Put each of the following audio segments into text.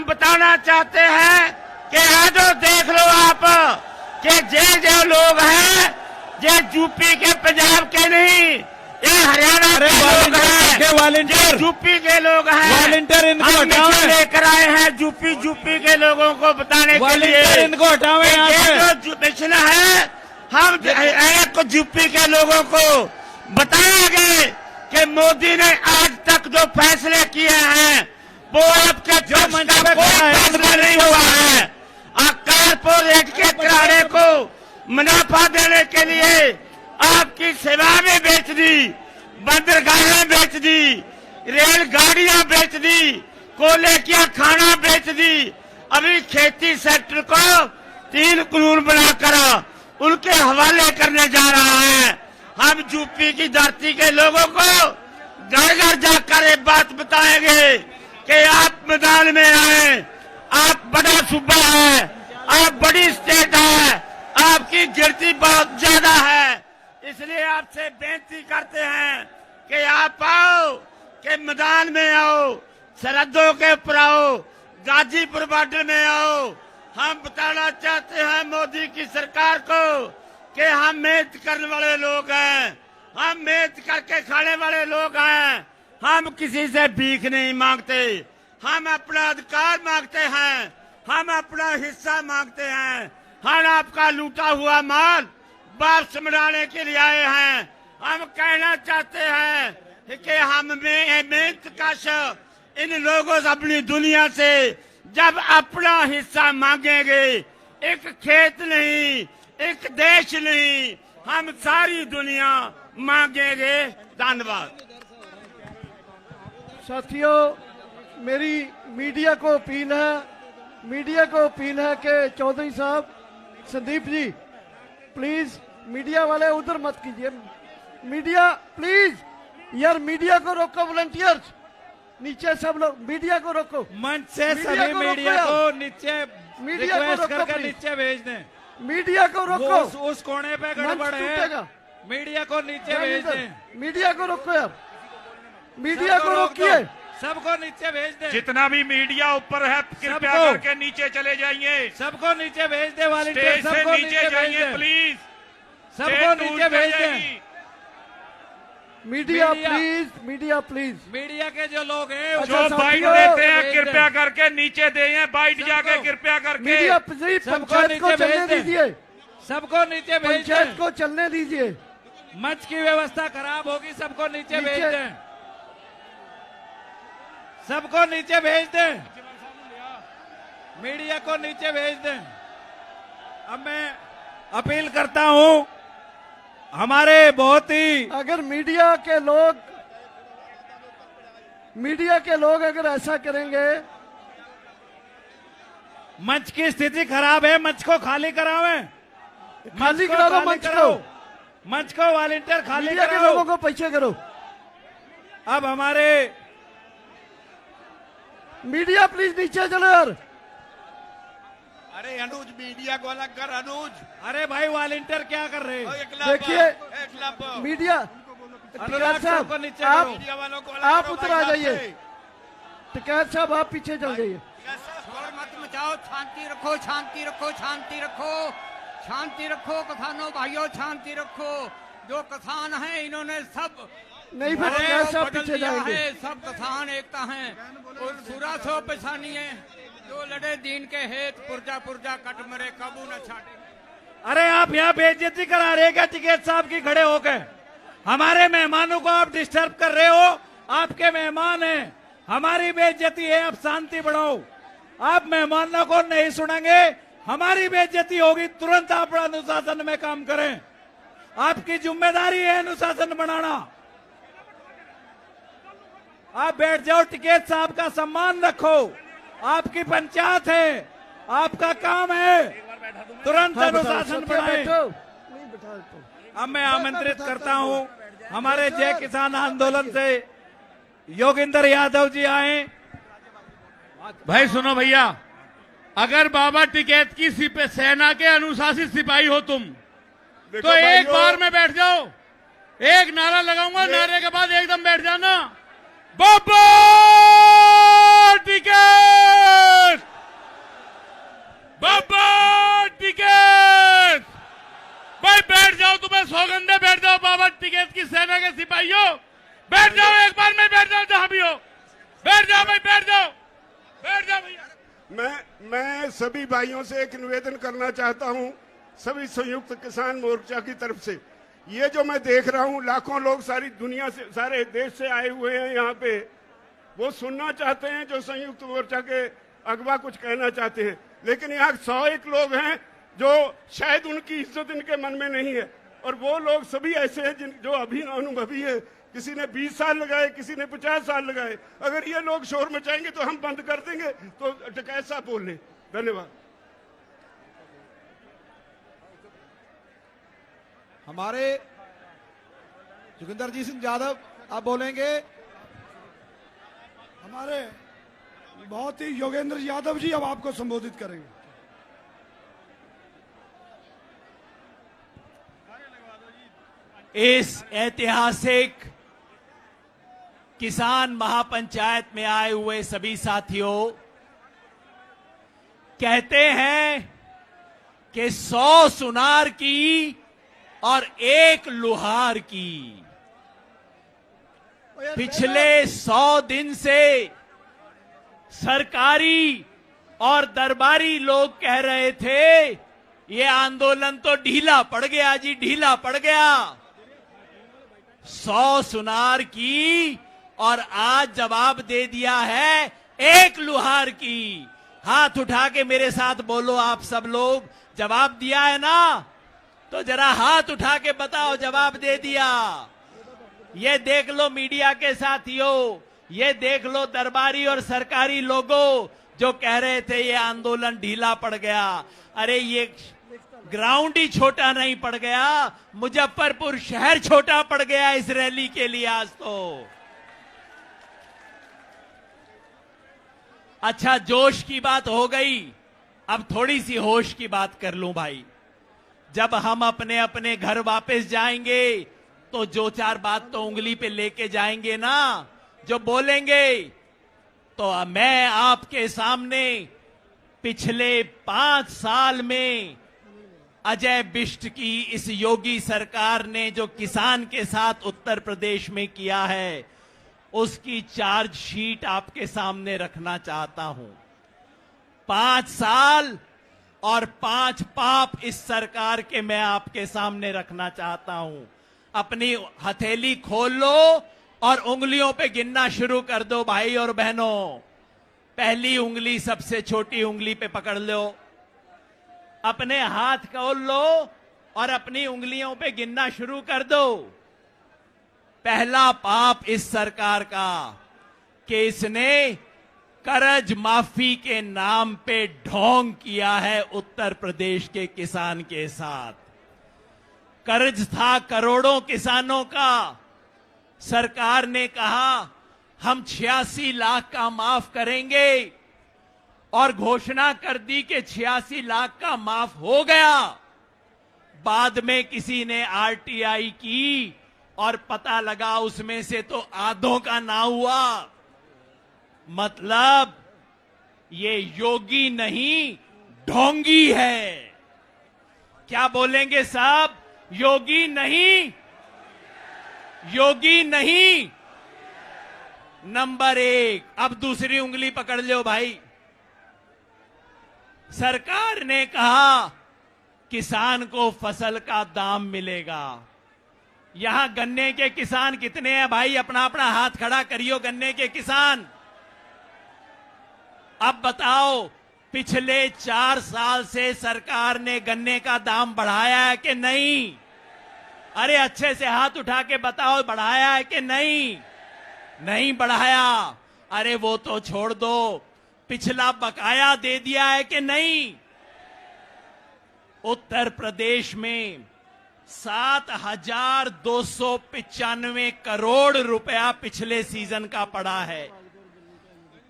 बताना चाहते हैं कि आज देख लो आप कि जो लोग हैं ये यूपी के पंजाब के नहीं, ये हरियाणा के लोग हैं, वॉलंटियर यूपी के लोग हैं। वॉलंटियर इनको हटाओ, लेकर आए हैं यूपी के लोगों को बताने के लिए इनको हटावे। ये जो मिशन है हम एक यूपी के लोगों को बताएंगे कि मोदी ने आज तक जो फैसले किए हैं वो आपके फैसला नहीं हुआ है। कारपोरेट के किराने को मुनाफा देने के लिए आपकी सेवाएं बेच दी, बंदरगाहें बेच दी, रेलगाड़ियां बेच दी, कोयले की खाना बेच दी। अभी खेती सेक्टर को 3 कानून बनाकर उनके हवाले करने जा रहा है। हम यूपी की धरती के लोगों को घर घर जाकर एक बात बताएंगे कि आप मैदान में आए, आप बड़ा सूबा है, आप बड़ी स्टेट है, आपकी गिनती बहुत ज्यादा है, इसलिए आपसे बेनती करते हैं कि आप आओ, कि मैदान में आओ, सरहदों के ऊपर आओ, गाजीपुर बॉर्डर में आओ। हम बताना चाहते हैं मोदी की सरकार को कि हम मेहनत करने वाले लोग हैं, हम मेहनत करके खाने वाले लोग हैं, हम किसी से भीख नहीं मांगते, हम अपना अधिकार मांगते हैं, हम अपना हिस्सा मांगते हैं। हम आपका लूटा हुआ माल वापस मनाने के लिए आए हैं। हम कहना चाहते हैं कि हम मेहनत कश इन लोगों से अपनी दुनिया से जब अपना हिस्सा मांगेंगे, एक खेत नहीं, एक देश नहीं, हम सारी दुनिया मांगेंगे। धन्यवाद। साथियों, मेरी मीडिया को अपील है कि चौधरी साहब, संदीप जी, प्लीज मीडिया वाले उधर मत कीजिए। मीडिया प्लीज, यार मीडिया को रोको। वॉलंटियर्स नीचे सब लोग, मीडिया को रोको। मंच से सभी मीडिया को नीचे रिक्वेस्ट करके नीचे भेज दें। मीडिया को रोको, उस कोने पे गड़बड़ है, मीडिया को नीचे भेज दें। मीडिया को रोको यार, मीडिया को रोकिए, सबको नीचे भेज दें। जितना भी मीडिया ऊपर है कृपया करके नीचे चले जाइए, सबको नीचे भेज दें। वॉलंटियर सबको नीचे जाइए प्लीज, सबको नीचे भेज दें। Media please, media please, media के जो लोग हैं जो बाइट देते हैं कृपया करके नीचे दें, बाइट जाके कृपया करके। मीडिया प्लीज, पंचायत को चलने दीजिए, सबको नीचे भेज दें, पंचायत को चलने दीजिए। मंच की व्यवस्था खराब होगी, सबको नीचे भेज दें, सबको नीचे भेज दें, मीडिया को नीचे भेज दें। अब मैं अपील करता हूं, हमारे बहुत ही अगर मीडिया के लोग अगर ऐसा करेंगे, मंच की स्थिति खराब है, मंच को खाली करावें, खाली करा दो मंच को वॉलंटियर खाली मीडिया के कराओ, लोगों को पीछे करो। अब हमारे मीडिया प्लीज नीचे चलो यार। अरे अनुज, मीडिया को अलग कर अनुज। अरे भाई वॉलंटियर क्या कर रहे हैं? देखिए मीडिया, टिकैत साहब आप उतर आ जाइए। टिकैत साहब आप पीछे चल जाइए। शोर मत मचाओ, शांति रखो, शांति रखो, शांति रखो, शांति रखो। किसानों भाइयों शांति रखो। जो किसान हैं इन्होंने सब नहीं, फिर टिकैत साहब पीछे जाएंगे। सब किसान एकता हैं और सुरा सो पेशानी है। जो लड़े दीन के हेत, पुरजा पुरजा कट मरे, कबू न छाटे। अरे आप यहाँ बेइज्जती करा रहे क्या टिकैत साहब की खड़े होकर? हमारे मेहमानों को आप डिस्टर्ब कर रहे हो, आपके मेहमान हैं, हमारी बेइज्जती है, आप शांति बढ़ाओ। आप मेहमानों को नहीं सुनेंगे, हमारी बेइज्जती होगी। तुरंत आप अनुशासन में काम करें, आपकी जिम्मेदारी है अनुशासन बनाना। आप बैठ जाओ, टिकैत साहब का सम्मान रखो, आपकी पंचायत है, आपका काम है, तुरंत अनुशासन बनाएं। अब मैं आमंत्रित करता हूं हमारे जय किसान आंदोलन से योगेंद्र यादव जी आए। भाई सुनो भैया, अगर बाबा टिकैत की सेना के अनुशासित सिपाही हो तुम, तो एक बार में बैठ जाओ। एक नारा लगाऊंगा, नारे के बाद एकदम बैठ जाना। बाबा टिकैत भाई बैठ जाओ भैया। मैं सभी भाइयों से एक निवेदन करना चाहता हूं, सभी संयुक्त किसान मोर्चा की तरफ से। ये जो मैं देख रहा हूं, लाखों लोग सारी दुनिया से, सारे देश से आए हुए हैं यहाँ पे, वो सुनना चाहते हैं जो संयुक्त मोर्चा के अगवा कुछ कहना चाहते हैं, लेकिन यहाँ 101 लोग हैं जो शायद उनकी इज्जत इनके मन में नहीं है, और वो लोग सभी ऐसे हैं जो अभी अनुभवी है। किसी ने 20 साल लगाए, किसी ने 50 साल लगाए। अगर ये लोग शोर मचाएंगे तो हम बंद कर देंगे, तो कैसा बोले। धन्यवाद। हमारे जोगिंदर जी सिंह यादव आप बोलेंगे। हमारे बहुत ही योगेंद्र यादव जी अब आपको संबोधित करेंगे। इस ऐतिहासिक किसान महापंचायत में आए हुए सभी साथियों, कहते हैं कि 100 सुनार की और 1 लुहार की। पिछले 100 दिन से सरकारी और दरबारी लोग कह रहे थे ये आंदोलन तो ढीला पड़ गया जी, ढीला पड़ गया। 100 सुनार की और आज जवाब दे दिया है 1 लुहार की। हाथ उठा के मेरे साथ बोलो आप सब लोग, जवाब दिया है ना? तो जरा हाथ उठा के बताओ जवाब दे दिया। ये देख लो मीडिया के साथियों, ये देख लो दरबारी और सरकारी लोगों जो कह रहे थे ये आंदोलन ढीला पड़ गया। अरे ये ग्राउंड ही छोटा नहीं पड़ गया, मुजफ्फरपुर शहर छोटा पड़ गया इस रैली के लिए आज तो। अच्छा, जोश की बात हो गई, अब थोड़ी सी होश की बात कर लूं भाई। जब हम अपने अपने घर वापस जाएंगे तो जो 4 बात तो उंगली पे लेके जाएंगे ना, जो बोलेंगे, तो मैं आपके सामने पिछले 5 साल में अजय बिष्ट की इस योगी सरकार ने जो किसान के साथ उत्तर प्रदेश में किया है उसकी चार्जशीट आपके सामने रखना चाहता हूं। 5 साल और 5 पाप इस सरकार के मैं आपके सामने रखना चाहता हूं। अपनी हथेली खोल लो और उंगलियों पे गिनना शुरू कर दो भाई और बहनों। पहली उंगली सबसे छोटी उंगली पे पकड़ लो, अपने हाथ खोल लो और अपनी उंगलियों पे गिनना शुरू कर दो। पहला पाप इस सरकार का कि इसने कर्ज माफी के नाम पे ढोंग किया है उत्तर प्रदेश के किसान के साथ। कर्ज था करोड़ों किसानों का, सरकार ने कहा हम 86 लाख का माफ करेंगे और घोषणा कर दी कि 86 लाख का माफ हो गया। बाद में किसी ने आरटीआई की और पता लगा उसमें से तो आधों का ना हुआ। मतलब ये योगी नहीं ढोंगी है। क्या बोलेंगे साहब? योगी नहीं, योगी नहीं। नंबर 1। अब दूसरी उंगली पकड़ लो भाई। सरकार ने कहा किसान को फसल का दाम मिलेगा। यहां गन्ने के किसान कितने हैं भाई? अपना अपना हाथ खड़ा करियो गन्ने के किसान। अब बताओ, पिछले 4 साल से सरकार ने गन्ने का दाम बढ़ाया है कि नहीं? अरे अच्छे से हाथ उठा के बताओ, बढ़ाया है कि नहीं? नहीं बढ़ाया। अरे वो तो छोड़ दो, पिछला बकाया दे दिया है कि नहीं? उत्तर प्रदेश में 7,295 करोड़ रुपया पिछले सीजन का पड़ा है।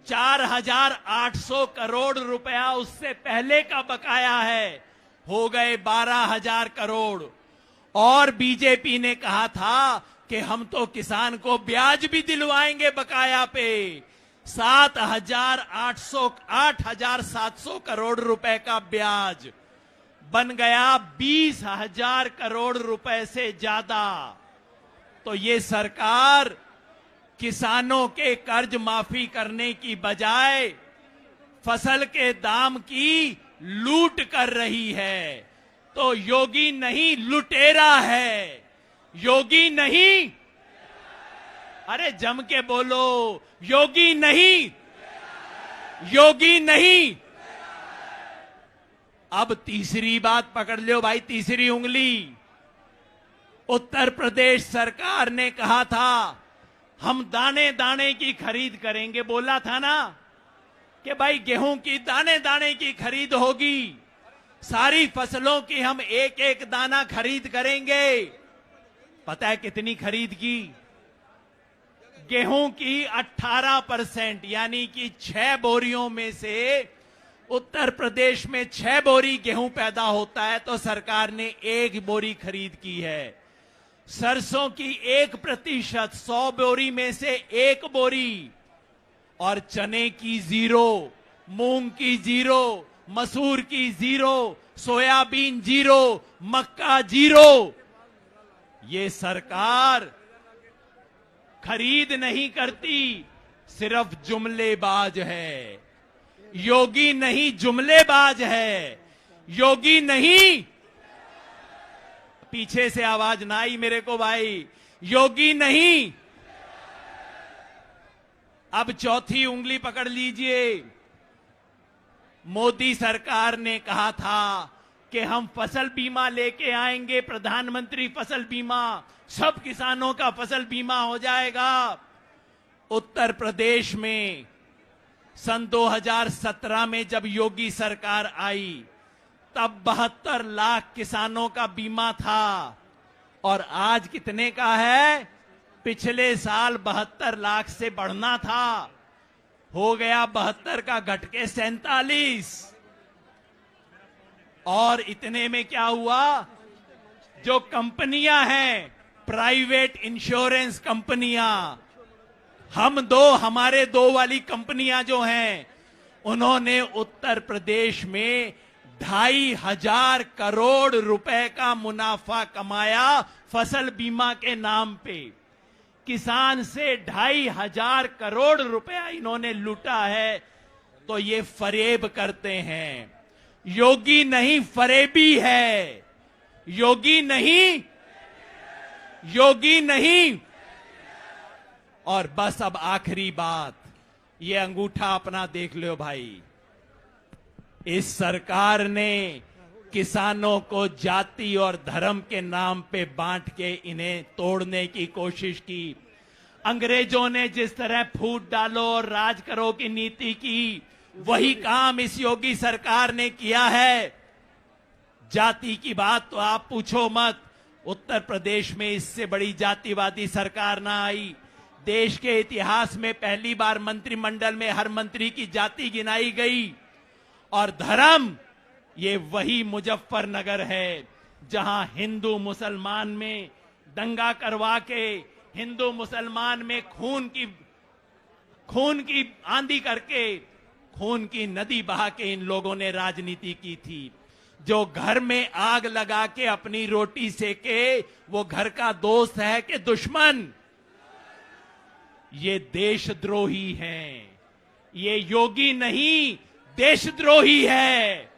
4,800 करोड़ रुपया उससे पहले का बकाया है, हो गए 12,000 करोड़। और बीजेपी ने कहा था कि हम तो किसान को ब्याज भी दिलवाएंगे बकाया पे। 8,700 करोड़ रुपए का ब्याज बन गया 20,000 करोड़ रुपए से ज्यादा। तो ये सरकार किसानों के कर्ज माफी करने की बजाय फसल के दाम की लूट कर रही है। तो योगी नहीं लुटेरा है, योगी नहीं, अरे जम के बोलो, योगी नहीं, योगी नहीं। अब तीसरी बात पकड़ लो भाई, तीसरी उंगली। उत्तर प्रदेश सरकार ने कहा था हम दाने दाने की खरीद करेंगे, बोला था ना कि भाई गेहूं की दाने दाने की खरीद होगी, सारी फसलों की हम एक एक दाना खरीद करेंगे। पता है कितनी खरीद की? गेहूं की 18%, यानी कि 6 बोरियों में से उत्तर प्रदेश में 6 बोरी गेहूं पैदा होता है तो सरकार ने 1 बोरी खरीद की है। सरसों की 1%, 100 बोरी में से 1 बोरी, और चने की 0, मूंग की 0, मसूर की 0, सोयाबीन 0, मक्का 0। ये सरकार खरीद नहीं करती, सिर्फ जुमलेबाज है। योगी नहीं जुमलेबाज है, योगी नहीं। पीछे से आवाज ना आई मेरे को भाई, योगी नहीं। अब चौथी उंगली पकड़ लीजिए। मोदी सरकार ने कहा था कि हम फसल बीमा लेके आएंगे, प्रधानमंत्री फसल बीमा, सब किसानों का फसल बीमा हो जाएगा। उत्तर प्रदेश में सन 2017 में जब योगी सरकार आई तब 72 लाख किसानों का बीमा था, और आज कितने का है? पिछले साल 72 लाख से बढ़ना था, हो गया 72 का घट के 47। और इतने में क्या हुआ? जो कंपनियां हैं, प्राइवेट इंश्योरेंस कंपनियां, हमारे 2 वाली कंपनियां जो हैं, उन्होंने उत्तर प्रदेश में 2,500 करोड़ रुपए का मुनाफा कमाया फसल बीमा के नाम पे। किसान से 2,500 करोड़ रुपया इन्होंने लूटा है। तो ये फरेब करते हैं। योगी नहीं, फरेबी है। योगी नहीं, योगी नहीं। और बस अब आखिरी बात, ये अंगूठा अपना देख लो भाई। इस सरकार ने किसानों को जाति और धर्म के नाम पे बांट के इन्हें तोड़ने की कोशिश की। अंग्रेजों ने जिस तरह फूट डालो और राज करो की नीति की, वही काम इस योगी सरकार ने किया है। जाति की बात तो आप पूछो मत, उत्तर प्रदेश में इससे बड़ी जातिवादी सरकार ना आई। देश के इतिहास में पहली बार मंत्रिमंडल में हर मंत्री की जाति गिनाई गई। और धर्म, ये वही मुजफ्फरनगर है जहां हिंदू मुसलमान में दंगा करवा के, हिंदू मुसलमान में खून की आंधी करके, खून की नदी बहा के इन लोगों ने राजनीति की थी। जो घर में आग लगा के अपनी रोटी सेके, वो घर का दोस्त है कि दुश्मन? ये देशद्रोही हैं। ये योगी नहीं, देशद्रोही है।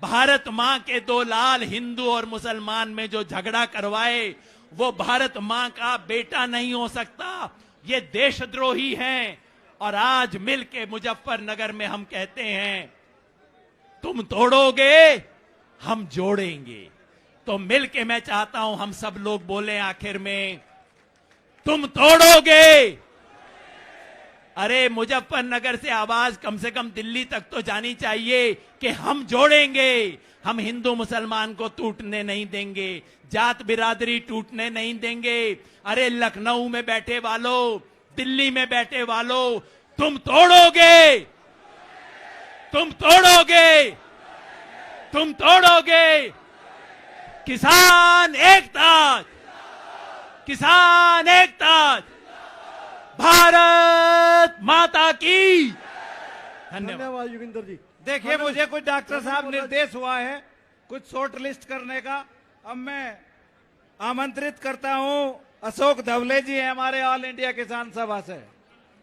भारत मां के 2 लाल हिंदू और मुसलमान में जो झगड़ा करवाए, वो भारत मां का बेटा नहीं हो सकता। ये देशद्रोही हैं। और आज मिलके मुजफ्फरनगर में हम कहते हैं, तुम तोड़ोगे, हम जोड़ेंगे। तो मिलके मैं चाहता हूं हम सब लोग बोले आखिर में, तुम तोड़ोगे। अरे मुजफ्फरनगर से आवाज कम से कम दिल्ली तक तो जानी चाहिए कि हम जोड़ेंगे। हम हिंदू मुसलमान को टूटने नहीं देंगे, जात बिरादरी टूटने नहीं देंगे। अरे लखनऊ में बैठे वालों, दिल्ली में बैठे वालों, तुम तोड़ोगे, तुम तोड़ोगे, तुम तोड़ोगे। किसान एकता, किसान एकता, भारत माता की। धन्यवाद। धन्यवाद योगिंदर जी। देखिए, मुझे कुछ डॉक्टर साहब निर्देश हुआ है कुछ शॉर्ट लिस्ट करने का। अब मैं आमंत्रित करता हूं अशोक धवले जी हैं हमारे ऑल इंडिया किसान सभा से।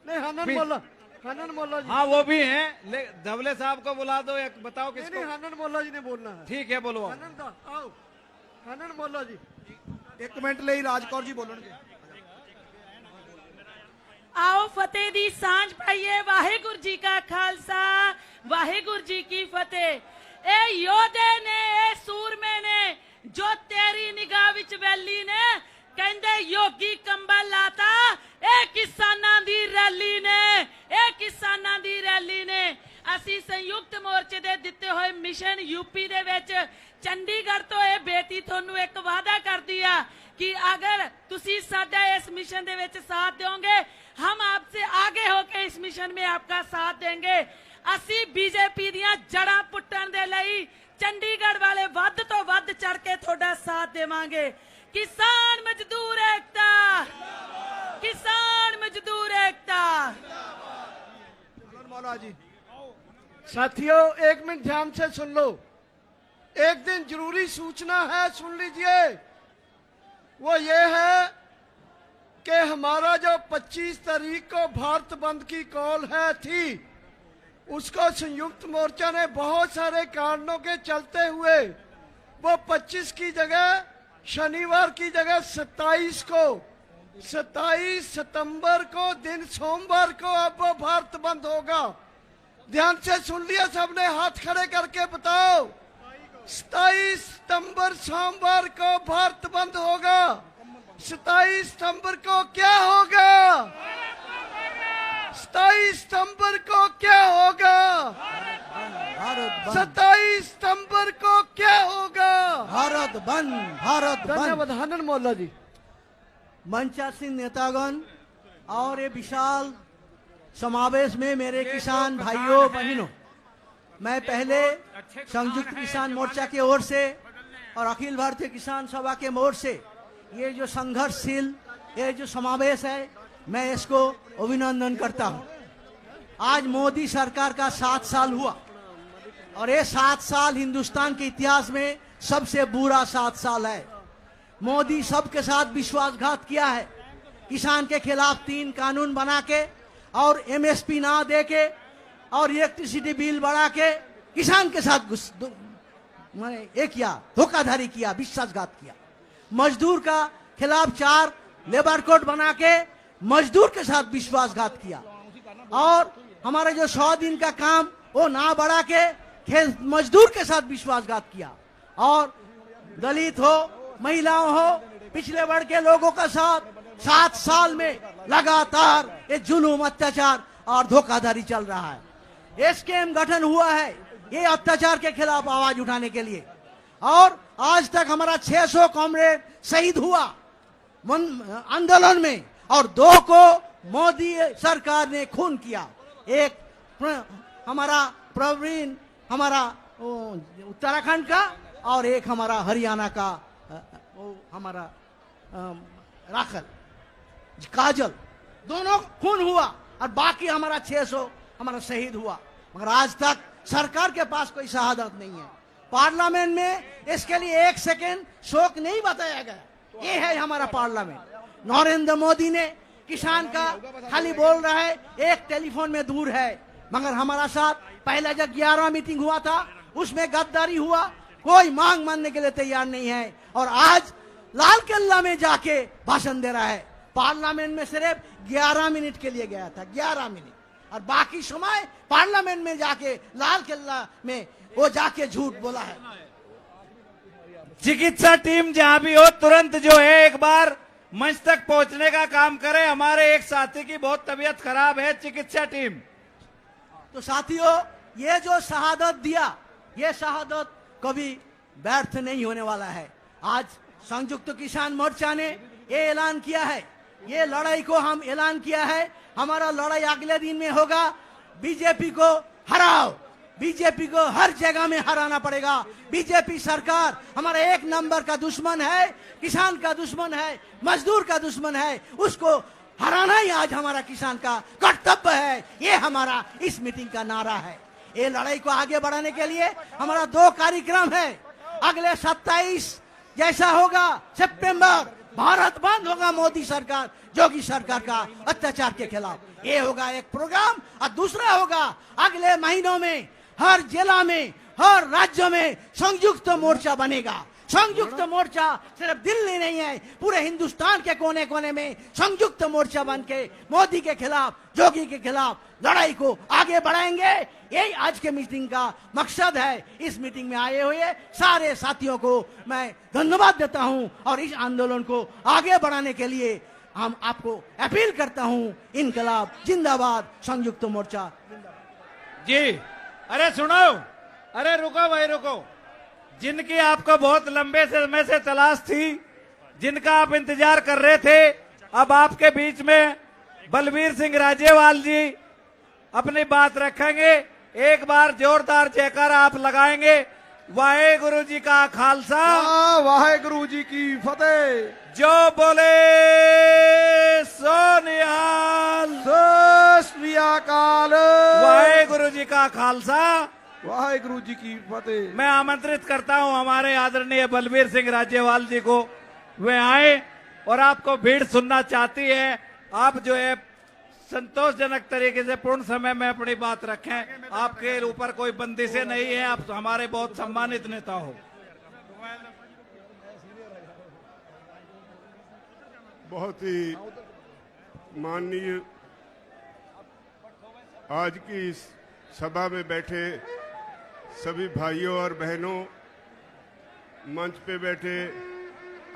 नहीं, हनन मोल्ला जी। हाँ वो भी हैं, धवले साहब को बुला दो, एक बताओ नहीं, किसको। हनन मोल्ला जी ने बोलना है। ठीक है, बोलो। हनन दा आओ, हनन मोल्ला जी। ਇੱਕ ਮਿੰਟ ਲਈ ਰਾਜਕੌਰ ਜੀ ਬੋਲਣਗੇ। आओ फतेह दी सांझ पाइए। वाहेगुरु जी का खालसा, वाहेगुरु जी की फतेह। ए योधे ने, ए सूरमे ने, जो तेरी निगाह विच वैली ने कहंदे योगी कंबल लाता, ए किसानां दी रैली ने, ए किसानां दी रैली ने। ਅਸੀਂ ਸੰਯੁਕਤ ਮੋਰਚੇ ਦੇ ਦਿੱਤੇ ਹੋਏ ਮਿਸ਼ਨ यूपी ਦੇ ਵਿੱਚ ਚੰਡੀਗੜ੍ਹ ਤੋਂ ਇਹ ਬੇਟੀ ਤੁਹਾਨੂੰ ਇੱਕ ਵਾਅਦਾ ਕਰਦੀ ਆ कि अगर तुसी साडा इस मिशन दे विच साथ दोगे, हम आपसे आगे होके इस मिशन में आपका साथ देंगे। असी बीजेपी दियां जड़ां पुट्टण दे लई चंडीगढ़ वाले वध तो वध चढ़ के थोड़ा साथ देवांगे। किसान मजदूर एकता, किसान मजदूर एकता। मौला जी साथियों, एक मिनट ध्यान से सुन लो। एक दिन जरूरी सूचना है, सुन लीजिए। वो ये है कि हमारा जो 25 तारीख को भारत बंद की कॉल थी, उसको संयुक्त मोर्चा ने बहुत सारे कारणों के चलते हुए वो 25 की जगह, शनिवार की जगह 27 सितंबर को दिन सोमवार को अब वो भारत बंद होगा। ध्यान से सुन लिया सबने, हाथ खड़े करके बताओ। 27 सितंबर सोमवार को भारत बंद होगा। 27 सितंबर को क्या होगा? 27 सितंबर को क्या होगा? 27 सितंबर को क्या होगा? भारत बंद, भारत बंद। धन्यवाद हनन मोल्ला जी। मंचासीन नेतागण और ये विशाल समावेश में मेरे किसान भाइयों बहनों, मैं पहले संयुक्त किसान मोर्चा की ओर से और अखिल भारतीय किसान सभा के ओर से ये जो संघर्षशील ये जो समावेश है, मैं इसको अभिनंदन करता हूं। आज मोदी सरकार का 7 साल हुआ और ये 7 साल हिंदुस्तान के इतिहास में सबसे बुरा 7 साल है। मोदी सबके साथ विश्वासघात किया है। किसान के खिलाफ 3 कानून बना के और एमएसपी ना दे के और इलेक्ट्रिसिटी बिल बढ़ा के किसान के साथ धोखाधड़ी किया, विश्वासघात किया। मजदूर का खिलाफ 4 लेबर कोड बना के मजदूर के साथ विश्वासघात किया और हमारे जो 100 दिन का काम वो ना बढ़ा के मजदूर के साथ विश्वासघात किया। और दलित हो, महिलाओं हो, पिछले वर्ग के लोगों का साथ 7 साल में लगातार ये जुल्म, अत्याचार और धोखाधड़ी चल रहा है। एसकेएम गठन हुआ है ये अत्याचार के खिलाफ आवाज उठाने के लिए और आज तक हमारा 600 कॉमरेड शहीद हुआ आंदोलन में और 2 को मोदी सरकार ने खून किया। एक हमारा प्रवीण, हमारा उत्तराखंड का, और एक हमारा हरियाणा का हमारा राखल काजल, दोनों खून हुआ और बाकी हमारा 600 हमारा शहीद हुआ। मगर आज तक सरकार के पास कोई शहादत नहीं है। पार्लियामेंट में इसके लिए 1 सेकेंड शोक नहीं बताया गया। ये है हमारा पार्लियामेंट। नरेंद्र मोदी ने किसान का खाली बोल रहा है, एक टेलीफोन में दूर है, मगर हमारा साथ पहले जब 11 मीटिंग हुआ था उसमें गद्दारी हुआ, कोई मांग मानने के लिए तैयार नहीं है और आज लाल किला में जाके भाषण दे रहा है। पार्लियामेंट में सिर्फ 11 मिनट के लिए गया था, 11 मिनट, और बाकी समय पार्लियामेंट में जाके लाल किला में वो जाके झूठ बोला है। चिकित्सा टीम जहां भी हो तुरंत जो है एक बार मंच तक पहुंचने का काम करे। हमारे एक साथी की बहुत तबीयत खराब है, चिकित्सा टीम। तो साथियों, ये जो शहादत दिया, ये शहादत कभी व्यर्थ नहीं होने वाला है। आज संयुक्त किसान मोर्चा ने ये ऐलान किया है, ये लड़ाई को हम ऐलान किया है, हमारा लड़ाई अगले दिन में होगा। बीजेपी को हराओ, बीजेपी को हर जगह में हराना पड़ेगा। बीजेपी सरकार हमारा 1 नंबर का दुश्मन है, किसान का दुश्मन है, मजदूर का दुश्मन है, उसको हराना ही आज हमारा किसान का कर्तव्य है। ये हमारा इस मीटिंग का नारा है। ये लड़ाई को आगे बढ़ाने के लिए हमारा 2 कार्यक्रम है। अगले 27 जैसा होगा सितंबर भारत बंद होगा मोदी सरकार योगी सरकार का अत्याचार के खिलाफ। ये होगा एक प्रोग्राम। और दूसरा होगा अगले महीनों में हर जिला में हर राज्य में संयुक्त मोर्चा बनेगा। संयुक्त मोर्चा सिर्फ दिल्ली नहीं है, पूरे हिंदुस्तान के कोने कोने में संयुक्त मोर्चा बन के मोदी के खिलाफ योगी के खिलाफ लड़ाई को आगे बढ़ाएंगे। यही आज के मीटिंग का मकसद है। इस मीटिंग में आए हुए सारे साथियों को मैं धन्यवाद देता हूं और इस आंदोलन को आगे बढ़ाने के लिए हम आपको अपील करता हूं, इनकलाब जिंदाबाद, संयुक्त मोर्चा जी। अरे सुनो, अरे रुको भाई रुको। जिनकी आपको बहुत लंबे समय से तलाश थी, जिनका आप इंतजार कर रहे थे, अब आपके बीच में बलबीर सिंह राजेवाल जी अपनी बात रखेंगे। एक बार जोरदार जयकारा आप लगाएंगे। वाहेगुरु जी का खालसा, वाहेगुरु जी की फतेह। जो बोले सो निहाल, सत श्री अकाल। वाहेगुरु जी का खालसा, वाहेगुरु जी की फतेह। मैं आमंत्रित करता हूं हमारे आदरणीय बलबीर सिंह राजेवाल जी को, वे आए और आपको भीड़ सुनना चाहती है। आप जो है संतोषजनक तरीके से पूर्ण समय में अपनी बात रखें। आपके ऊपर कोई बंदिशें नहीं है, आप हमारे बहुत सम्मानित नेता हो। बहुत ही माननीय आज की इस सभा में बैठे सभी भाइयों और बहनों, मंच पे बैठे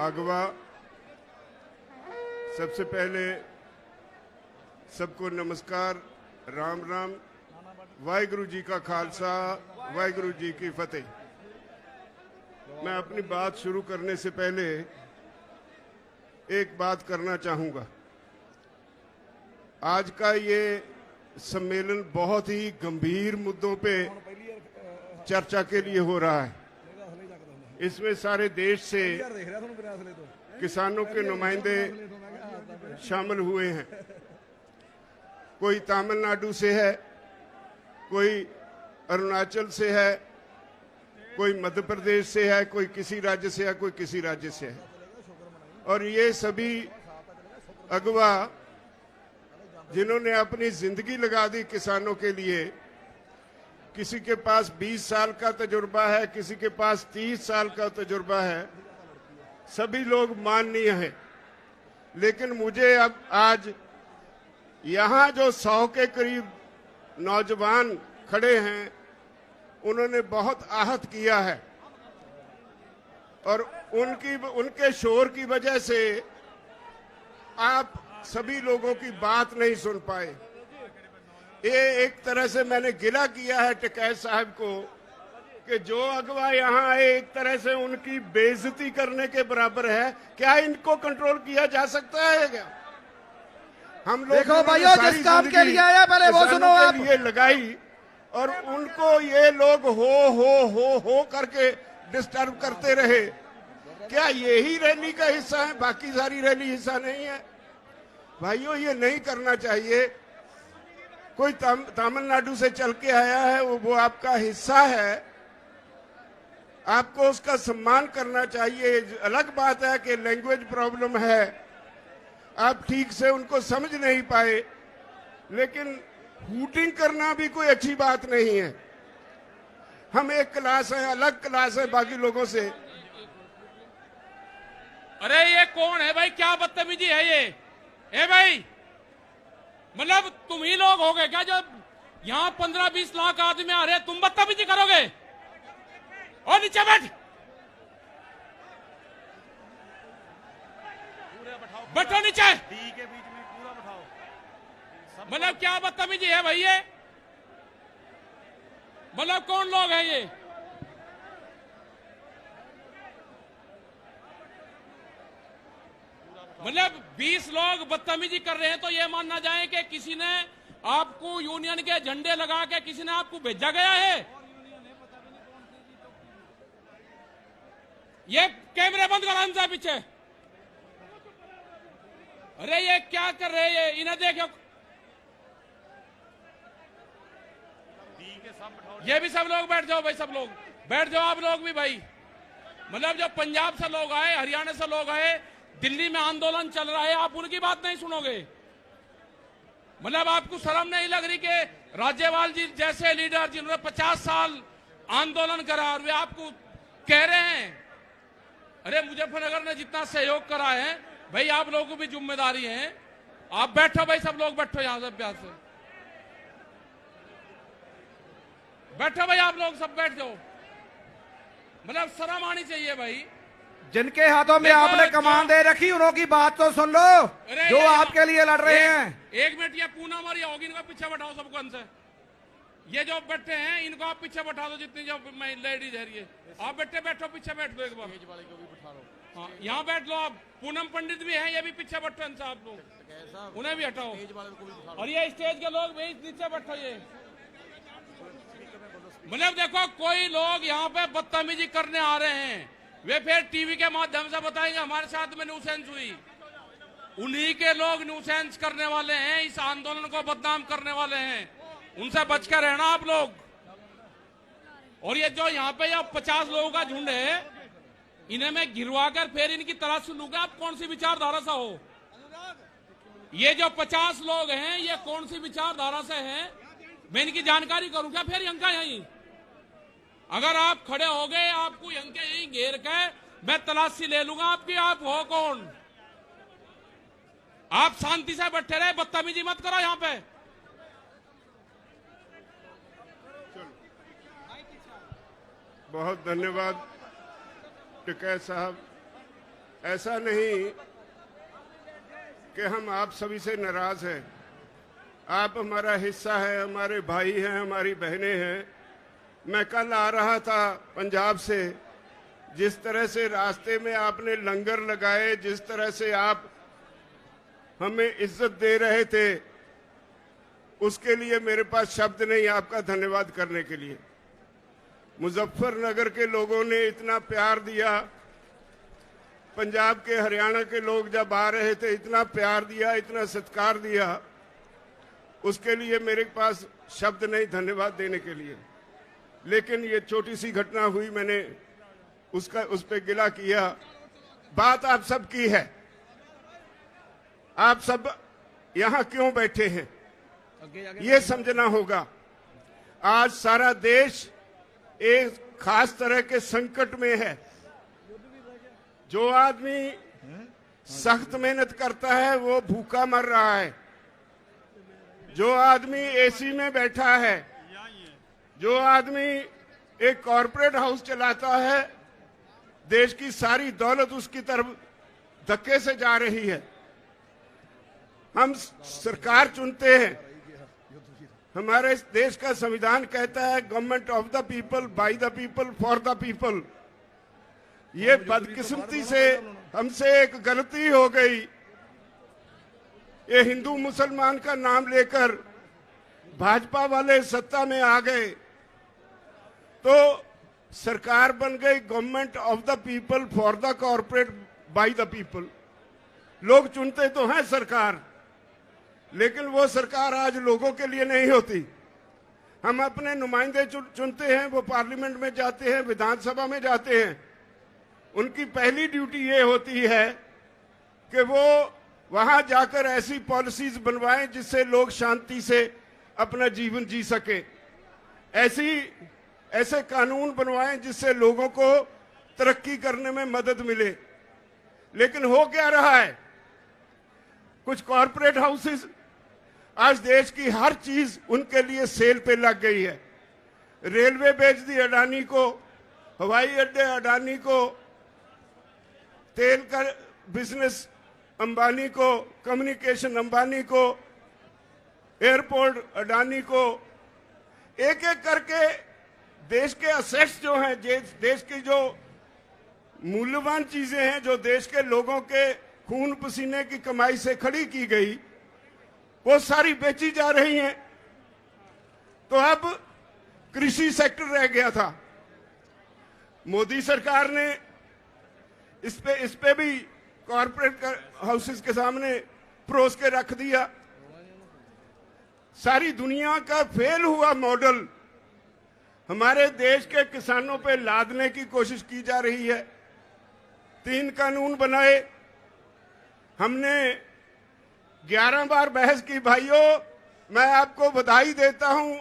अगवा, सबसे पहले सबको नमस्कार, राम राम, वाहेगुरु जी का खालसा, वाहेगुरु जी की फतेह। मैं अपनी बात शुरू करने से पहले एक बात करना चाहूंगा। आज का ये सम्मेलन बहुत ही गंभीर मुद्दों पे चर्चा के लिए हो रहा है। इसमें सारे देश से किसानों के नुमाइंदे शामिल हुए हैं। कोई तमिलनाडु से है, कोई अरुणाचल से है, कोई मध्य प्रदेश से है, कोई किसी राज्य से है, कोई किसी राज्य से है। और ये सभी अगवा जिन्होंने अपनी जिंदगी लगा दी किसानों के लिए, किसी के पास 20 साल का तजुर्बा है, किसी के पास 30 साल का तजुर्बा है, सभी लोग माननीय हैं। लेकिन मुझे अब आज यहाँ जो 100 के करीब नौजवान खड़े हैं, उन्होंने बहुत आहत किया है और उनके शोर की वजह से आप सभी लोगों की बात नहीं सुन पाए। ये एक तरह से मैंने गिला किया है टिकैत साहब को कि जो अगवा यहाँ आए एक तरह से उनकी बेइज्जती करने के बराबर है। क्या इनको कंट्रोल किया जा सकता है क्या? हम लोग देखो भाइयों, जिस काम के लिए आया पहले वो सुनो आप। ये लगाई और उनको ये लोग हो करके डिस्टर्ब करते रहे। क्या यही रैली का हिस्सा है? बाकी सारी रैली हिस्सा नहीं है? भाइयों, ये नहीं करना चाहिए। कोई तमिलनाडु से चल के आया है, वो आपका हिस्सा है, आपको उसका सम्मान करना चाहिए। अलग बात है कि लैंग्वेज प्रॉब्लम है, आप ठीक से उनको समझ नहीं पाए, लेकिन हूटिंग करना भी कोई अच्छी बात नहीं है। हम एक क्लास है, अलग क्लास है बाकी लोगों से। अरे ये कौन है भाई? क्या बदतमीजी है ये? ए भाई, मतलब तुम ही लोग हो गए क्या जो यहाँ 15-20 लाख आदमी आ रहे हैं, तुम बदतमीजी करोगे? और नीचे बैठ, बैठो नीचे। मतलब क्या बदतमीजी है भाई ये? मतलब कौन लोग हैं ये? मतलब 20 लोग बदतमीजी कर रहे हैं तो ये मानना जाए कि किसी ने आपको यूनियन के झंडे लगा के किसी ने आपको भेजा गया है? ये कैमरे बंद करो हमसे पीछे। अरे ये क्या कर रहे हैं? इन्हें देखो, ये भी सब लोग बैठ जाओ भाई, सब लोग बैठ जाओ, आप लोग भी भाई। मतलब जो पंजाब से लोग आए, हरियाणा से लोग आए, दिल्ली में आंदोलन चल रहा है, आप उनकी बात नहीं सुनोगे? मतलब आपको शर्म नहीं लग रही कि राज्यपाल जी जैसे लीडर जिन्होंने 50 साल आंदोलन करा और वे आपको कह रहे हैं, अरे मुजफ्फरनगर ने जितना सहयोग करा है भाई, आप लोगों की भी जिम्मेदारी है। आप बैठो भाई, सब लोग बैठो यहां से, प्यार से बैठो भाई, आप लोग सब बैठ जाओ। मतलब शर्म आनी चाहिए भाई। जिनके हाथों में आपने कमान दे रखी उनकी बात तो सुन लो, जो आपके लिए लड़ रहे हैं। एक मिनट, ये पूनम और ये होगी, इनको पीछे बैठाओ सबको इनसे। ये जो बैठे हैं इनको आप पीछे बैठा दो, जितनी जो लेडीज है ये आप बैठो, पीछे बैठ दो एक बार। हाँ, यहाँ बैठ लो आप। पूनम पंडित भी हैं, ये भी पीछे बैठो इनसे आप लोग, उन्हें भी हटाओ। और ये स्टेज के लोग भी नीचे बैठो। ये मतलब देखो, कोई लोग यहाँ पे बदतमीजी करने आ रहे हैं, वे फिर टीवी के माध्यम से बताएंगे हमारे साथ में न्यूसेंस हुई। उन्हीं के लोग न्यूसेंस करने वाले हैं, इस आंदोलन को बदनाम करने वाले हैं, उनसे बचकर रहना आप लोग। और ये जो यहाँ पे 50 लोगों का झुंड है, इन्हें मैं गिरवा कर फिर इनकी तलाश लूंगा आप कौन सी विचारधारा से हो। ये जो 50 लोग हैं, ये कौन सी विचारधारा से हैं, मैं इनकी जानकारी करूं क्या फिर यंका यहीं? अगर आप खड़े हो गए, आपको यंके यहीं घेर के मैं तलाशी ले लूंगा आपकी। आप हो कौन? आप शांति से बैठे रहे, बदतमीजी मत करो यहां पे। बहुत धन्यवाद टिकैत साहब। ऐसा नहीं कि हम आप सभी से नाराज हैं, आप हमारा हिस्सा है, हमारे भाई हैं, हमारी बहनें हैं। मैं कल आ रहा था पंजाब से, जिस तरह से रास्ते में आपने लंगर लगाए, जिस तरह से आप हमें इज्जत दे रहे थे, उसके लिए मेरे पास शब्द नहीं आपका धन्यवाद करने के लिए। मुजफ्फरनगर के लोगों ने इतना प्यार दिया, पंजाब के हरियाणा के लोग जब आ रहे थे इतना प्यार दिया, इतना सत्कार दिया, उसके लिए मेरे पास शब्द नहीं धन्यवाद देने के लिए। लेकिन ये छोटी सी घटना हुई, मैंने उस पे गिला किया। बात आप सब की है, आप सब यहां क्यों बैठे हैं ये समझना होगा। आज सारा देश एक खास तरह के संकट में है। जो आदमी सख्त मेहनत करता है वो भूखा मर रहा है, जो आदमी एसी में बैठा है, जो आदमी एक कॉरपोरेट हाउस चलाता है, देश की सारी दौलत उसकी तरफ धक्के से जा रही है। हम सरकार चुनते हैं, हमारे देश का संविधान कहता है government of the people, by the people, for the people. ये बदकिस्मती से हमसे एक गलती हो गई, ये हिंदू मुसलमान का नाम लेकर भाजपा वाले सत्ता में आ गए तो सरकार बन गई government of the people, for the corporate, by the people. लोग चुनते तो हैं सरकार, लेकिन वो सरकार आज लोगों के लिए नहीं होती। हम अपने नुमाइंदे चुनते हैं, वो पार्लियामेंट में जाते हैं, विधानसभा में जाते हैं। उनकी पहली ड्यूटी ये होती है कि वो वहां जाकर ऐसी पॉलिसीज बनवाएं जिससे लोग शांति से अपना जीवन जी सके, ऐसे कानून बनवाएं जिससे लोगों को तरक्की करने में मदद मिले। लेकिन हो क्या रहा है, कुछ कॉरपोरेट हाउसेस, आज देश की हर चीज उनके लिए सेल पे लग गई है। रेलवे बेच दी अडानी को, हवाई अड्डे अडानी को, तेल का बिजनेस अंबानी को, कम्युनिकेशन अंबानी को, एयरपोर्ट अडानी को। एक एक करके देश के असेट्स जो हैं, देश की जो मूल्यवान चीजें हैं, जो देश के लोगों के खून पसीने की कमाई से खड़ी की गई, वो सारी बेची जा रही हैं। तो अब कृषि सेक्टर रह गया था। मोदी सरकार ने इस पे भी कॉरपोरेट हाउसेस के सामने परोस के रख दिया। सारी दुनिया का फेल हुआ मॉडल हमारे देश के किसानों पे लादने की कोशिश की जा रही है। 3 कानून बनाए, हमने 11 बार बहस की। भाइयों, मैं आपको बधाई देता हूं,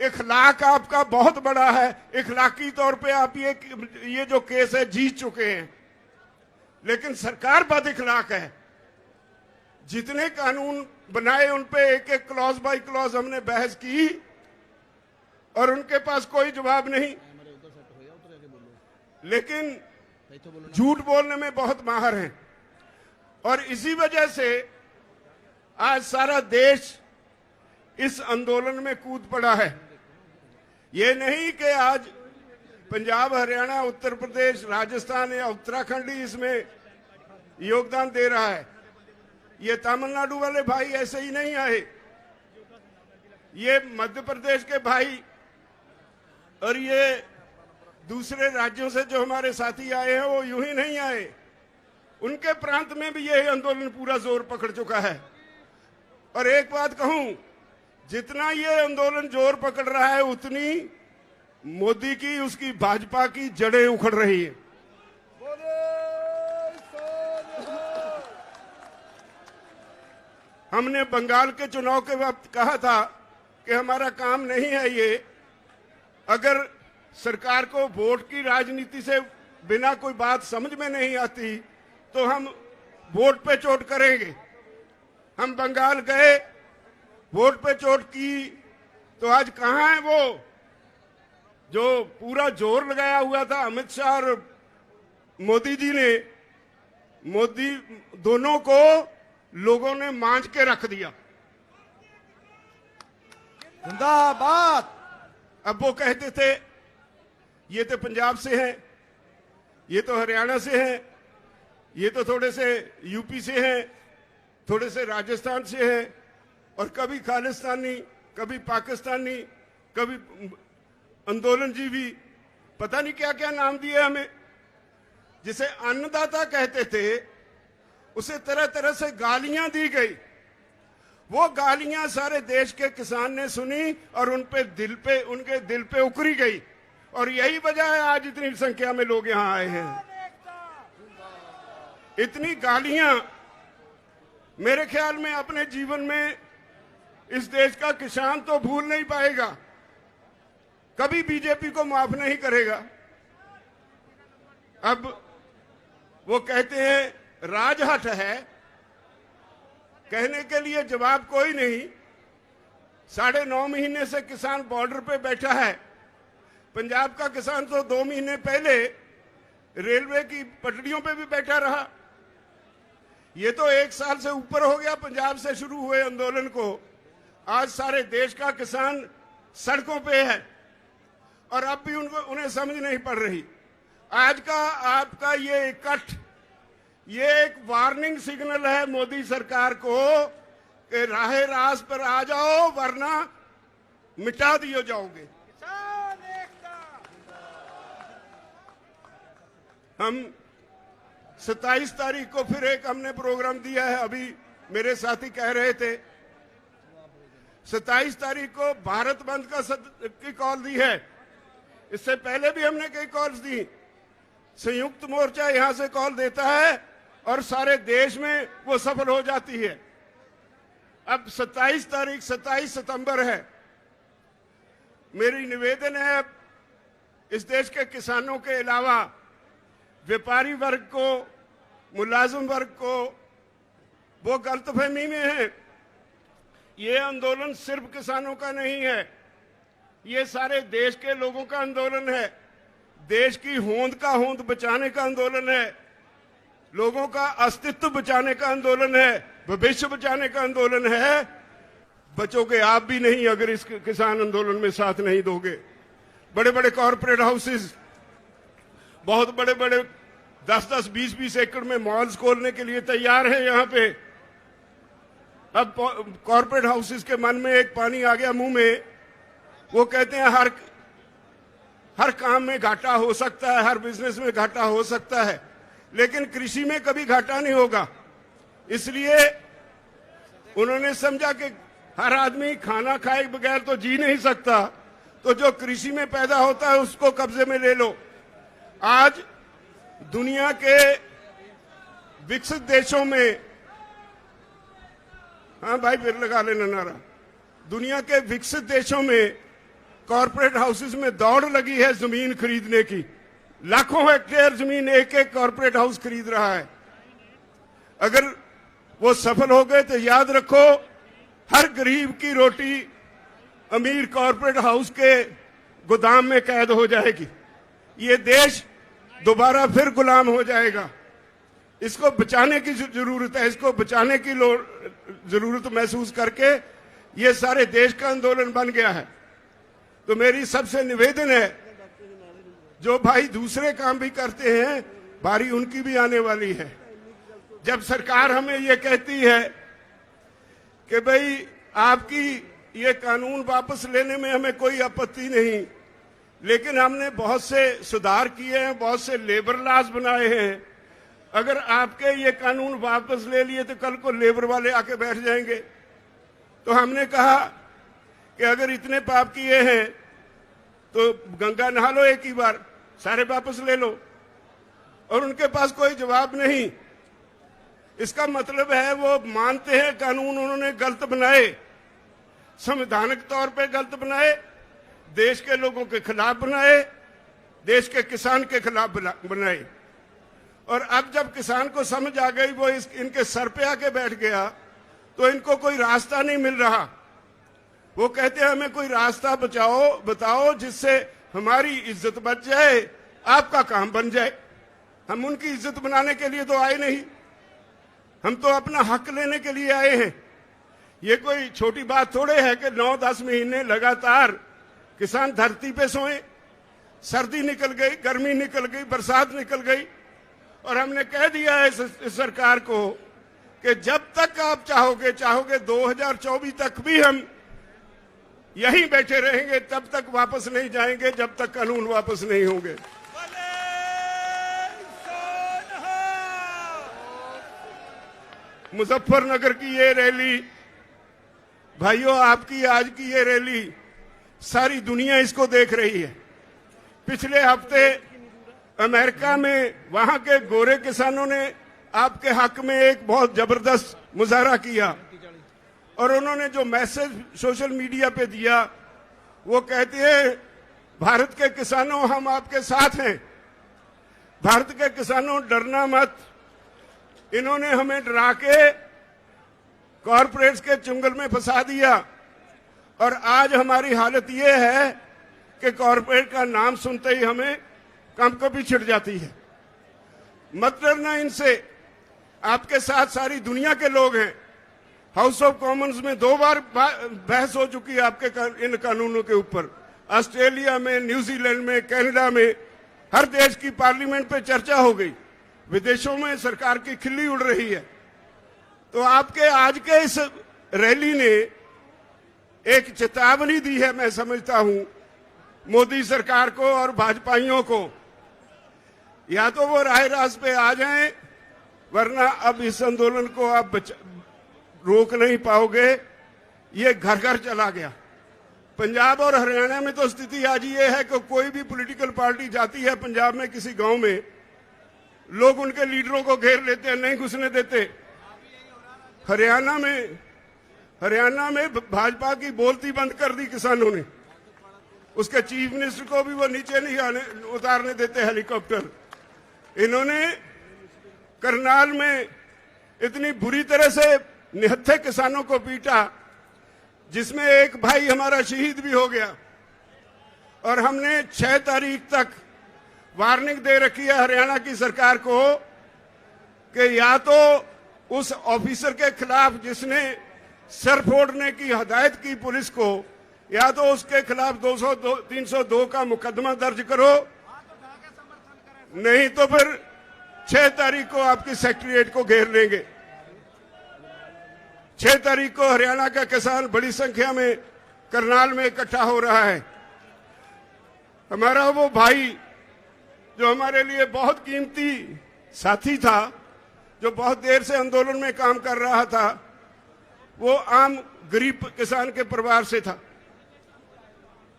इखलाक आपका बहुत बड़ा है। इखलाकी तौर पे आप ये जो केस है जीत चुके हैं, लेकिन सरकार बद इखलाक है। जितने कानून बनाए उन पे एक एक क्लॉज बाय क्लॉज हमने बहस की और उनके पास कोई जवाब नहीं, लेकिन झूठ बोलने में बहुत माहिर हैं। और इसी वजह से आज सारा देश इस आंदोलन में कूद पड़ा है। ये नहीं कि आज पंजाब, हरियाणा, उत्तर प्रदेश, राजस्थान या उत्तराखंड ही इसमें योगदान दे रहा है। ये तमिलनाडु वाले भाई ऐसे ही नहीं आए, ये मध्य प्रदेश के भाई और ये दूसरे राज्यों से जो हमारे साथी आए हैं वो यूं ही नहीं आए। उनके प्रांत में भी यही आंदोलन पूरा जोर पकड़ चुका है। और एक बात कहूं, जितना ये आंदोलन जोर पकड़ रहा है उतनी मोदी की, उसकी भाजपा की जड़ें उखड़ रही है। हमने बंगाल के चुनाव के वक्त कहा था कि हमारा काम नहीं है ये, अगर सरकार को वोट की राजनीति से बिना कोई बात समझ में नहीं आती तो हम वोट पे चोट करेंगे। हम बंगाल गए, वोट पे चोट की, तो आज कहां है वो जो पूरा जोर लगाया हुआ था अमित शाह और मोदी जी ने? मोदी दोनों को लोगों ने मांझ के रख दिया। जिंदाबाद। अब वो कहते थे ये तो पंजाब से हैं, ये तो हरियाणा से हैं, ये तो थोड़े से यूपी से हैं, थोड़े से राजस्थान से हैं, और कभी खालिस्तानी, कभी पाकिस्तानी, कभी आंदोलनजीवी, पता नहीं क्या क्या नाम दिए हमें। जिसे अन्नदाता कहते थे उसे तरह तरह से गालियां दी गई। वो गालियां सारे देश के किसान ने सुनी और उनके दिल पे उकरी गई, और यही वजह है आज इतनी संख्या में लोग यहां आए हैं। इतनी गालियां मेरे ख्याल में अपने जीवन में इस देश का किसान तो भूल नहीं पाएगा, कभी बीजेपी को माफ नहीं करेगा। अब वो कहते हैं राजहट है, कहने के लिए जवाब कोई नहीं। 9.5 महीने से किसान बॉर्डर पे बैठा है। पंजाब का किसान तो 2 महीने पहले रेलवे की पटरियों पे भी बैठा रहा। ये तो 1 साल से ऊपर हो गया पंजाब से शुरू हुए आंदोलन को। आज सारे देश का किसान सड़कों पे है और अब भी उन्हें समझ नहीं पड़ रही। आज का आपका ये इकट्ठ, ये एक वार्निंग सिग्नल है मोदी सरकार को कि राहे रास पर आ जाओ वरना मिटा दिए जाओगे। हम 27 तारीख को फिर एक हमने प्रोग्राम दिया है। अभी मेरे साथी कह रहे थे 27 तारीख को भारत बंद की कॉल दी है। इससे पहले भी हमने कई कॉल्स दी। संयुक्त मोर्चा यहां से कॉल देता है और सारे देश में वो सफल हो जाती है। अब 27 तारीख 27 सितंबर है। मेरी निवेदन है इस देश के किसानों के अलावा व्यापारी वर्ग को, मुलाजिम वर्ग को, वो गलतफहमी में है। ये आंदोलन सिर्फ किसानों का नहीं है, ये सारे देश के लोगों का आंदोलन है। देश की होंद का होंद बचाने का आंदोलन है, लोगों का अस्तित्व बचाने का आंदोलन है, भविष्य बचाने का आंदोलन है। बचोगे आप भी नहीं अगर इस किसान आंदोलन में साथ नहीं दोगे। बड़े बड़े कॉरपोरेट हाउसेस, बहुत बड़े बड़े 10-10, 20-20 एकड़ में मॉल्स खोलने के लिए तैयार हैं यहाँ पे। अब कॉरपोरेट हाउसेस के मन में एक पानी आ गया मुंह में। वो कहते हैं हर काम में घाटा हो सकता है, हर बिजनेस में घाटा हो सकता है, लेकिन कृषि में कभी घाटा नहीं होगा। इसलिए उन्होंने समझा कि हर आदमी खाना खाए बगैर तो जी नहीं सकता, तो जो कृषि में पैदा होता है उसको कब्जे में ले लो। आज दुनिया के विकसित देशों में हाँ भाई, फिर लगा लेना नारा। दुनिया के विकसित देशों में कॉर्पोरेट हाउसेस में दौड़ लगी है जमीन खरीदने की। लाखों हेक्टेयर जमीन एक एक कॉर्पोरेट हाउस खरीद रहा है। अगर वो सफल हो गए तो याद रखो, हर गरीब की रोटी अमीर कॉर्पोरेट हाउस के गोदाम में कैद हो जाएगी। ये देश दोबारा फिर गुलाम हो जाएगा। इसको बचाने की जरूरत है। इसको बचाने की जरूरत महसूस करके ये सारे देश का आंदोलन बन गया है। तो मेरी सबसे निवेदन है, जो भाई दूसरे काम भी करते हैं, बारी उनकी भी आने वाली है। जब सरकार हमें ये कहती है कि भाई आपकी ये कानून वापस लेने में हमें कोई आपत्ति नहीं, लेकिन हमने बहुत से सुधार किए हैं, बहुत से लेबर लॉज बनाए हैं। अगर आपके ये कानून वापस ले लिए तो कल को लेबर वाले आके बैठ जाएंगे। तो हमने कहा कि अगर इतने पाप किए हैं तो गंगा नहा लो एक ही बार, सारे वापस ले लो। और उनके पास कोई जवाब नहीं। इसका मतलब है वो मानते हैं कानून उन्होंने गलत बनाए, संवैधानिक तौर पे गलत बनाए, देश के लोगों के खिलाफ बनाए, देश के किसान के खिलाफ बनाए। और अब जब किसान को समझ आ गई, वो इनके सर पे आके बैठ गया, तो इनको कोई रास्ता नहीं मिल रहा। वो कहते हैं हमें कोई रास्ता बताओ जिससे हमारी इज्जत बच जाए, आपका काम बन जाए। हम उनकी इज्जत बनाने के लिए तो आए नहीं, हम तो अपना हक लेने के लिए आए हैं। ये कोई छोटी बात थोड़े है कि 9-10 महीने लगातार किसान धरती पे सोए। सर्दी निकल गई, गर्मी निकल गई, बरसात निकल गई, और हमने कह दिया है इस सरकार को कि जब तक आप चाहोगे 2024 तक भी हम यहीं बैठे रहेंगे, तब तक वापस नहीं जाएंगे, जब तक कानून वापस नहीं होंगे। मुजफ्फरनगर की ये रैली, भाइयों, आपकी आज की ये रैली सारी दुनिया इसको देख रही है। पिछले हफ्ते अमेरिका में वहां के गोरे किसानों ने आपके हक में एक बहुत जबरदस्त मुजाहरा किया, और उन्होंने जो मैसेज सोशल मीडिया पे दिया, वो कहते हैं भारत के किसानों हम आपके साथ हैं, भारत के किसानों डरना मत। इन्होंने हमें डरा के कॉरपोरेट्स के चुंगल में फंसा दिया, और आज हमारी हालत ये है कि कॉरपोरेट का नाम सुनते ही हमें कंपकपी छिड़ जाती है। मत डरना इनसे, आपके साथ सारी दुनिया के लोग हैं। हाउस ऑफ कॉमन्स में 2 बार बहस हो चुकी है आपके इन कानूनों के ऊपर। ऑस्ट्रेलिया में, न्यूजीलैंड में, कनाडा में, हर देश की पार्लियामेंट पे चर्चा हो गई। विदेशों में सरकार की खिल्ली उड़ रही है। तो आपके आज के इस रैली ने एक चेतावनी दी है, मैं समझता हूं, मोदी सरकार को और भाजपाइयों को। या तो वो राह रास्त पे आ जाएं, वरना अब इस आंदोलन को आप रोक नहीं पाओगे। ये घर घर चला गया। पंजाब और हरियाणा में तो स्थिति आज ये है कि कोई भी पॉलिटिकल पार्टी जाती है पंजाब में किसी गांव में, लोग उनके लीडरों को घेर लेते हैं, नहीं घुसने देते। हरियाणा में भाजपा की बोलती बंद कर दी किसानों ने। उसके चीफ मिनिस्टर को भी वो नीचे नहीं उतारने देते हेलीकॉप्टर। इन्होंने करनाल में इतनी बुरी तरह से निहत्थे किसानों को पीटा, जिसमें एक भाई हमारा शहीद भी हो गया। और हमने 6 तारीख तक वार्निंग दे रखी है हरियाणा की सरकार को कि या तो उस ऑफिसर के खिलाफ जिसने सर फोड़ने की हदायत की पुलिस को, या तो उसके खिलाफ 302 का मुकदमा दर्ज करो, नहीं तो फिर 6 तारीख को आपकी सेक्रेटेरिएट को घेर लेंगे। 6 तारीख को हरियाणा का किसान बड़ी संख्या में करनाल में इकट्ठा हो रहा है। हमारा वो भाई जो हमारे लिए बहुत कीमती साथी था, जो बहुत देर से आंदोलन में काम कर रहा था, वो आम गरीब किसान के परिवार से था।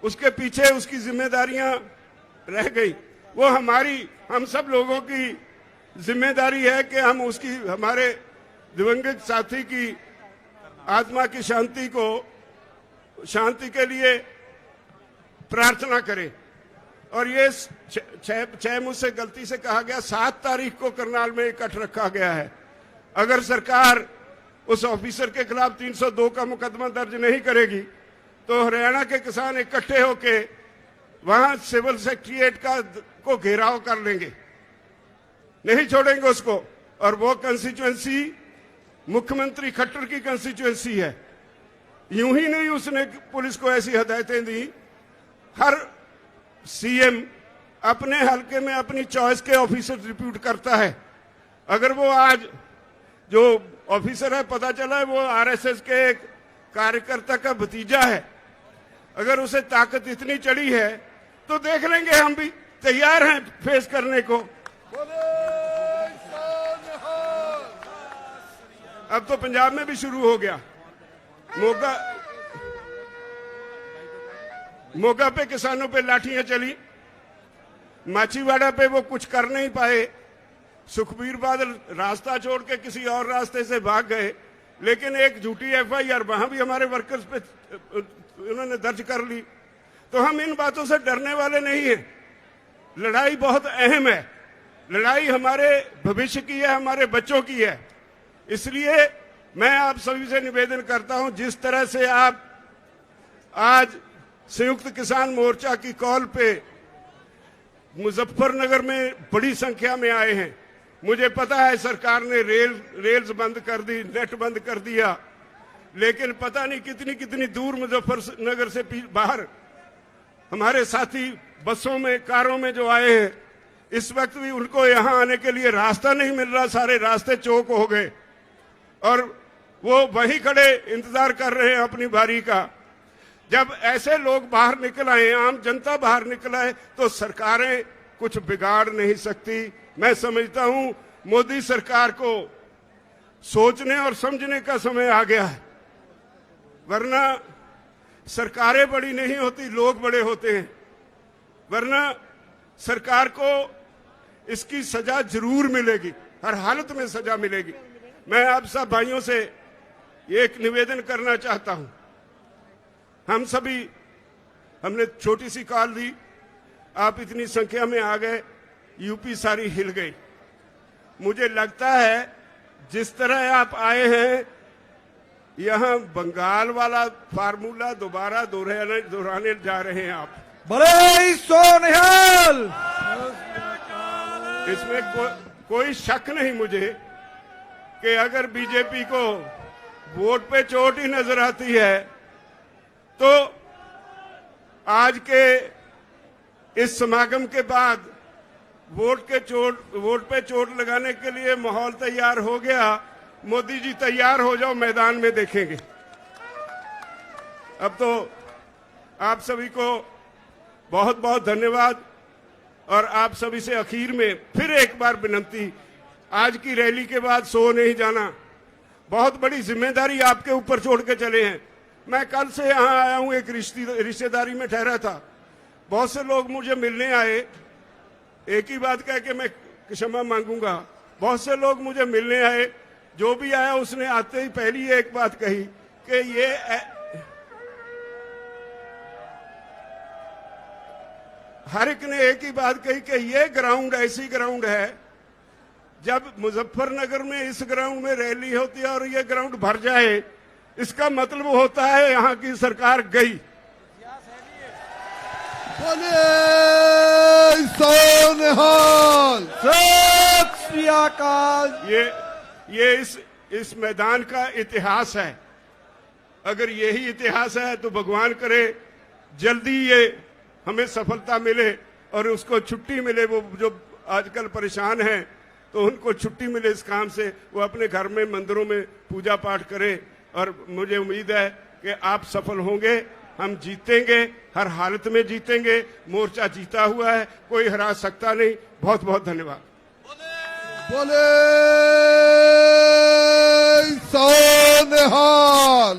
उसके पीछे उसकी जिम्मेदारियां रह गई। वो हम सब लोगों की जिम्मेदारी है कि हम उसकी, हमारे दिवंगत साथी की आत्मा की शांति के लिए प्रार्थना करें। और ये छह मुझसे गलती से कहा गया, 7 तारीख को करनाल में इकट्ठ रखा गया है। अगर सरकार उस ऑफिसर के खिलाफ 302 का मुकदमा दर्ज नहीं करेगी तो हरियाणा के किसान इकट्ठे होके वहां सिविल सेक्रेटेरिएट को घेराव कर लेंगे, नहीं छोड़ेंगे उसको। और वो कंस्टिट्यूएंसी मुख्यमंत्री खट्टर की कंस्टिट्यूएंसी है। यूं ही नहीं उसने पुलिस को ऐसी हदायतें दी, हर सीएम अपने हलके में अपनी चॉइस के ऑफिसर रिप्यूट करता है। अगर वो आज जो ऑफिसर है पता चला है वो आरएसएस के एक कार्यकर्ता का भतीजा है, अगर उसे ताकत इतनी चढ़ी है तो देख लेंगे, हम भी तैयार हैं फेस करने को। अब तो पंजाब में भी शुरू हो गया। मोगा पे किसानों पे लाठियां चली, माछीवाड़ा पे वो कुछ कर नहीं पाए, सुखबीर बादल रास्ता छोड़ के किसी और रास्ते से भाग गए, लेकिन एक झूठी एफआईआर वहां भी हमारे वर्कर्स पे उन्होंने दर्ज कर ली। तो हम इन बातों से डरने वाले नहीं हैं। लड़ाई बहुत अहम है, लड़ाई हमारे भविष्य की है, हमारे बच्चों की है। इसलिए मैं आप सभी से निवेदन करता हूं, जिस तरह से आप आज संयुक्त किसान मोर्चा की कॉल पे मुजफ्फरनगर में बड़ी संख्या में आए हैं। मुझे पता है सरकार ने रेल्स बंद कर दी, नेट बंद कर दिया, लेकिन पता नहीं कितनी कितनी दूर मुजफ्फरनगर से बाहर हमारे साथी बसों में, कारों में जो आए हैं, इस वक्त भी उनको यहां आने के लिए रास्ता नहीं मिल रहा, सारे रास्ते चौक हो गए और वो वहीं खड़े इंतजार कर रहे हैं अपनी बारी का। जब ऐसे लोग बाहर निकल आए, आम जनता बाहर निकल आए, तो सरकारें कुछ बिगाड़ नहीं सकती। मैं समझता हूं मोदी सरकार को सोचने और समझने का समय आ गया है, वरना सरकारें बड़ी नहीं होती, लोग बड़े होते हैं। वरना सरकार को इसकी सजा जरूर मिलेगी, हर हालत में सजा मिलेगी। मैं आप सब भाइयों से एक निवेदन करना चाहता हूं, हम सभी, हमने छोटी सी कॉल दी, आप इतनी संख्या में आ गए, यूपी सारी हिल गई। मुझे लगता है जिस तरह आप आए हैं, यहां बंगाल वाला फार्मूला दोबारा दोहराने जा रहे हैं आप। बोले सोनिहाल। इसमें कोई शक नहीं मुझे कि अगर बीजेपी को वोट पे चोट ही नजर आती है तो आज के इस समागम के बाद वोट पे चोट लगाने के लिए माहौल तैयार हो गया। मोदी जी तैयार हो जाओ, मैदान में देखेंगे। अब तो आप सभी को बहुत बहुत धन्यवाद। और आप सभी से आखिर में फिर एक बार विनती, आज की रैली के बाद सो नहीं जाना, बहुत बड़ी जिम्मेदारी आपके ऊपर छोड़ के चले हैं। मैं कल से यहां आया हूं, एक रिश्तेदारी में ठहरा था, बहुत से लोग मुझे मिलने आए, एक ही बात कह के मैं क्षमा मांगूंगा। बहुत से लोग मुझे मिलने आए, जो भी आया उसने आते ही पहली एक बात कही कि ये हर एक ने एक ही बात कही कि ये ग्राउंड ऐसी ग्राउंड है, जब मुजफ्फरनगर में इस ग्राउंड में रैली होती है और ये ग्राउंड भर जाए, इसका मतलब होता है यहां की सरकार गई। बोले सोनिहाल। सत श्री अकाल। ये इस मैदान का इतिहास है। अगर यही इतिहास है तो भगवान करे जल्दी ये हमें सफलता मिले और उसको छुट्टी मिले। वो जो आजकल परेशान हैं तो उनको छुट्टी मिले इस काम से, वो अपने घर में मंदिरों में पूजा पाठ करें। और मुझे उम्मीद है कि आप सफल होंगे, हम जीतेंगे, हर हालत में जीतेंगे। मोर्चा जीता हुआ है, कोई हरा सकता नहीं। बहुत बहुत धन्यवाद। बोले सोनिहाल।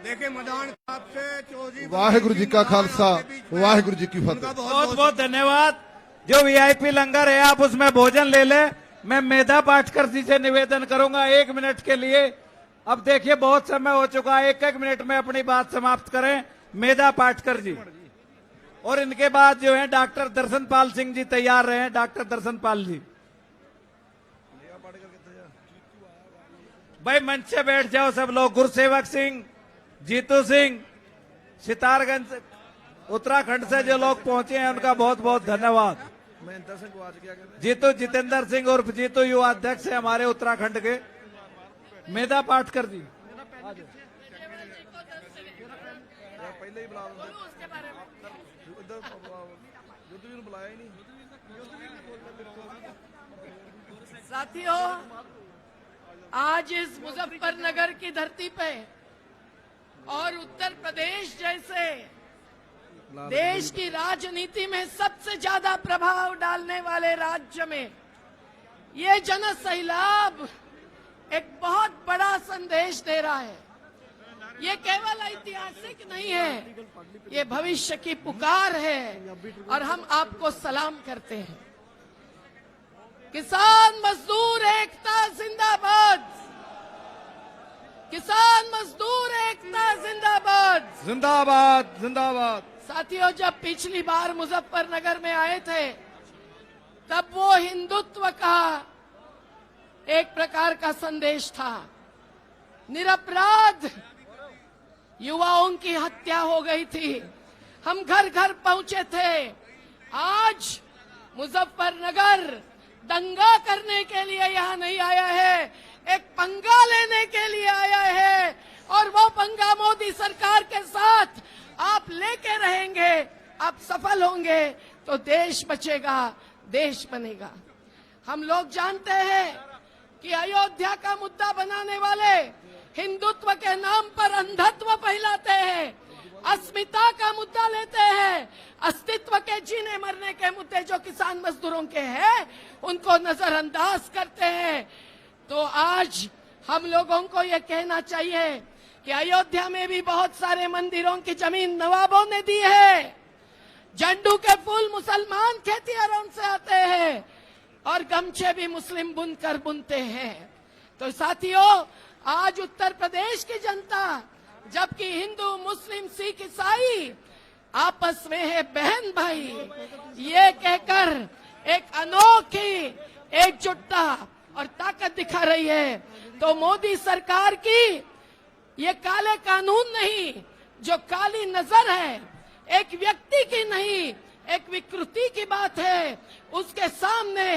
देखिए मैदान आपसे वाहिगुरु जी का खालसा, वाहिगुरु जी की फतेह। बहुत बहुत धन्यवाद। जो वीआईपी लंगर है आप उसमें भोजन ले ले, मैं मेधा पाटकर जी से निवेदन करूंगा 1 मिनट के लिए। अब देखिए बहुत समय हो चुका है, 1-1 मिनट में अपनी बात समाप्त करें। मेधा पाटकर जी, और इनके बाद जो है डॉक्टर दर्शनपाल सिंह जी तैयार रहे। डॉक्टर दर्शनपाल जी भाई मंच से बैठ जाओ सब लोग। गुरसेवक सिंह, जीतू सिंह, सितारगंज उत्तराखंड से जो लोग पहुंचे हैं उनका बहुत बहुत धन्यवाद। जीतू जितेंद्र सिंह और जीतू युवा अध्यक्ष है हमारे उत्तराखंड के। मेधा पाटकर जी साथियों, आज इस मुजफ्फरनगर की धरती पे और उत्तर प्रदेश जैसे देश की राजनीति में सबसे ज्यादा प्रभाव डालने वाले राज्य में ये जन सैलाब एक बहुत बड़ा संदेश दे रहा है। ये केवल ऐतिहासिक नहीं है, ये भविष्य की पुकार है और हम आपको सलाम करते हैं। किसान मजदूर एकता जिंदाबाद, किसान मजदूर एकता जिंदाबाद, जिंदाबाद जिंदाबाद। साथियों, जब पिछली बार मुजफ्फरनगर में आए थे तब वो हिंदुत्व का एक प्रकार का संदेश था। निरपराध युवाओं की हत्या हो गई थी, हम घर घर पहुंचे थे। आज मुजफ्फरनगर दंगा करने के लिए यहाँ नहीं आया है, एक पंगा लेने के लिए आया है और वो पंगा मोदी सरकार के साथ आप लेके रहेंगे, आप सफल होंगे तो देश बचेगा, देश बनेगा। हम लोग जानते हैं कि अयोध्या का मुद्दा बनाने वाले हिंदुत्व के नाम पर अंधत्व फैलाते हैं, अस्मिता का मुद्दा लेते हैं, अस्तित्व के जीने मरने के मुद्दे जो किसान मजदूरों के हैं उनको नजरअंदाज करते हैं। तो आज हम लोगों को ये कहना चाहिए कि अयोध्या में भी बहुत सारे मंदिरों की जमीन नवाबों ने दी है। झंडू के फूल मुसलमान खेतिहरों से आते हैं और गमछे भी मुस्लिम बुनकर बुनते हैं। तो साथियों, आज उत्तर प्रदेश की जनता, जबकि हिंदू मुस्लिम सिख ईसाई आपस में है बहन भाई, ये कहकर एक अनोखी एकजुटता और ताकत दिखा रही है। तो मोदी सरकार की ये काले कानून नहीं, जो काली नजर है, एक व्यक्ति की नहीं, एक विकृति की बात है, उसके सामने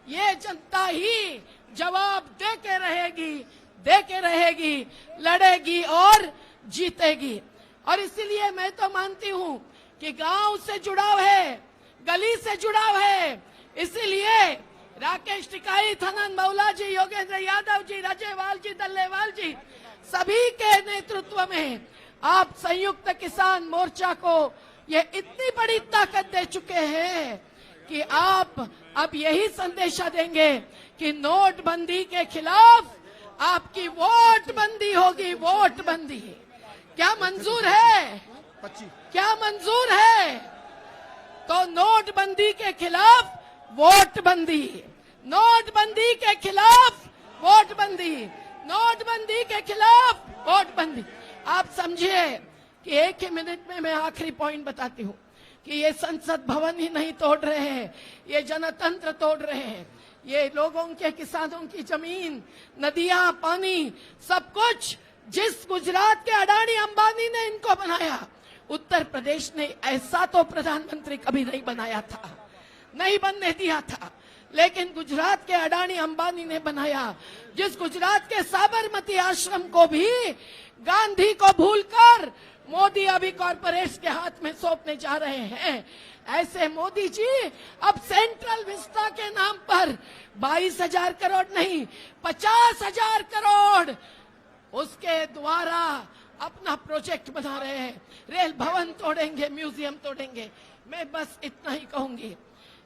ये जनता ही जवाब देके रहेगी, लड़ेगी और जीतेगी। और इसीलिए मैं तो मानती हूँ कि गांव से जुड़ाव है, गली से जुड़ाव है। इसीलिए राकेश टिकाई, थनन मौला जी, योगेंद्र यादव जी, राजेवाल जी, दल्लेवाल जी, सभी के नेतृत्व में आप संयुक्त किसान मोर्चा को ये इतनी बड़ी ताकत दे चुके हैं कि आप अब यही संदेशा देंगे कि नोटबंदी के खिलाफ आपकी वोट बंदी होगी, वोट बंदी। क्या मंजूर है? क्या मंजूर है? तो नोटबंदी के खिलाफ वोट बंदी, नोटबंदी के खिलाफ वोट बंदी, नोटबंदी के खिलाफ वोट बंदी। आप समझिए कि एक ही मिनट में मैं आखिरी पॉइंट बताती हूँ कि ये संसद भवन ही नहीं तोड़ रहे हैं, ये जनतंत्र तोड़ रहे हैं। ये लोगों के, किसानों की जमीन, नदियां, पानी, सब कुछ जिस गुजरात के अडानी अंबानी ने इनको बनाया, उत्तर प्रदेश ने ऐसा तो प्रधानमंत्री कभी नहीं बनाया था, नहीं बनने दिया था। लेकिन गुजरात के अडानी अंबानी ने बनाया। जिस गुजरात के साबरमती आश्रम को भी गांधी को भूलकर मोदी अभी कॉर्पोरेट्स के हाथ में सौंपने जा रहे हैं। ऐसे मोदी जी अब सेंट्रल विस्टा के नाम पर 22,000 करोड़ नहीं, 50,000 करोड़ उसके द्वारा अपना प्रोजेक्ट बना रहे हैं। रेल भवन तोड़ेंगे, म्यूजियम तोड़ेंगे। मैं बस इतना ही कहूंगी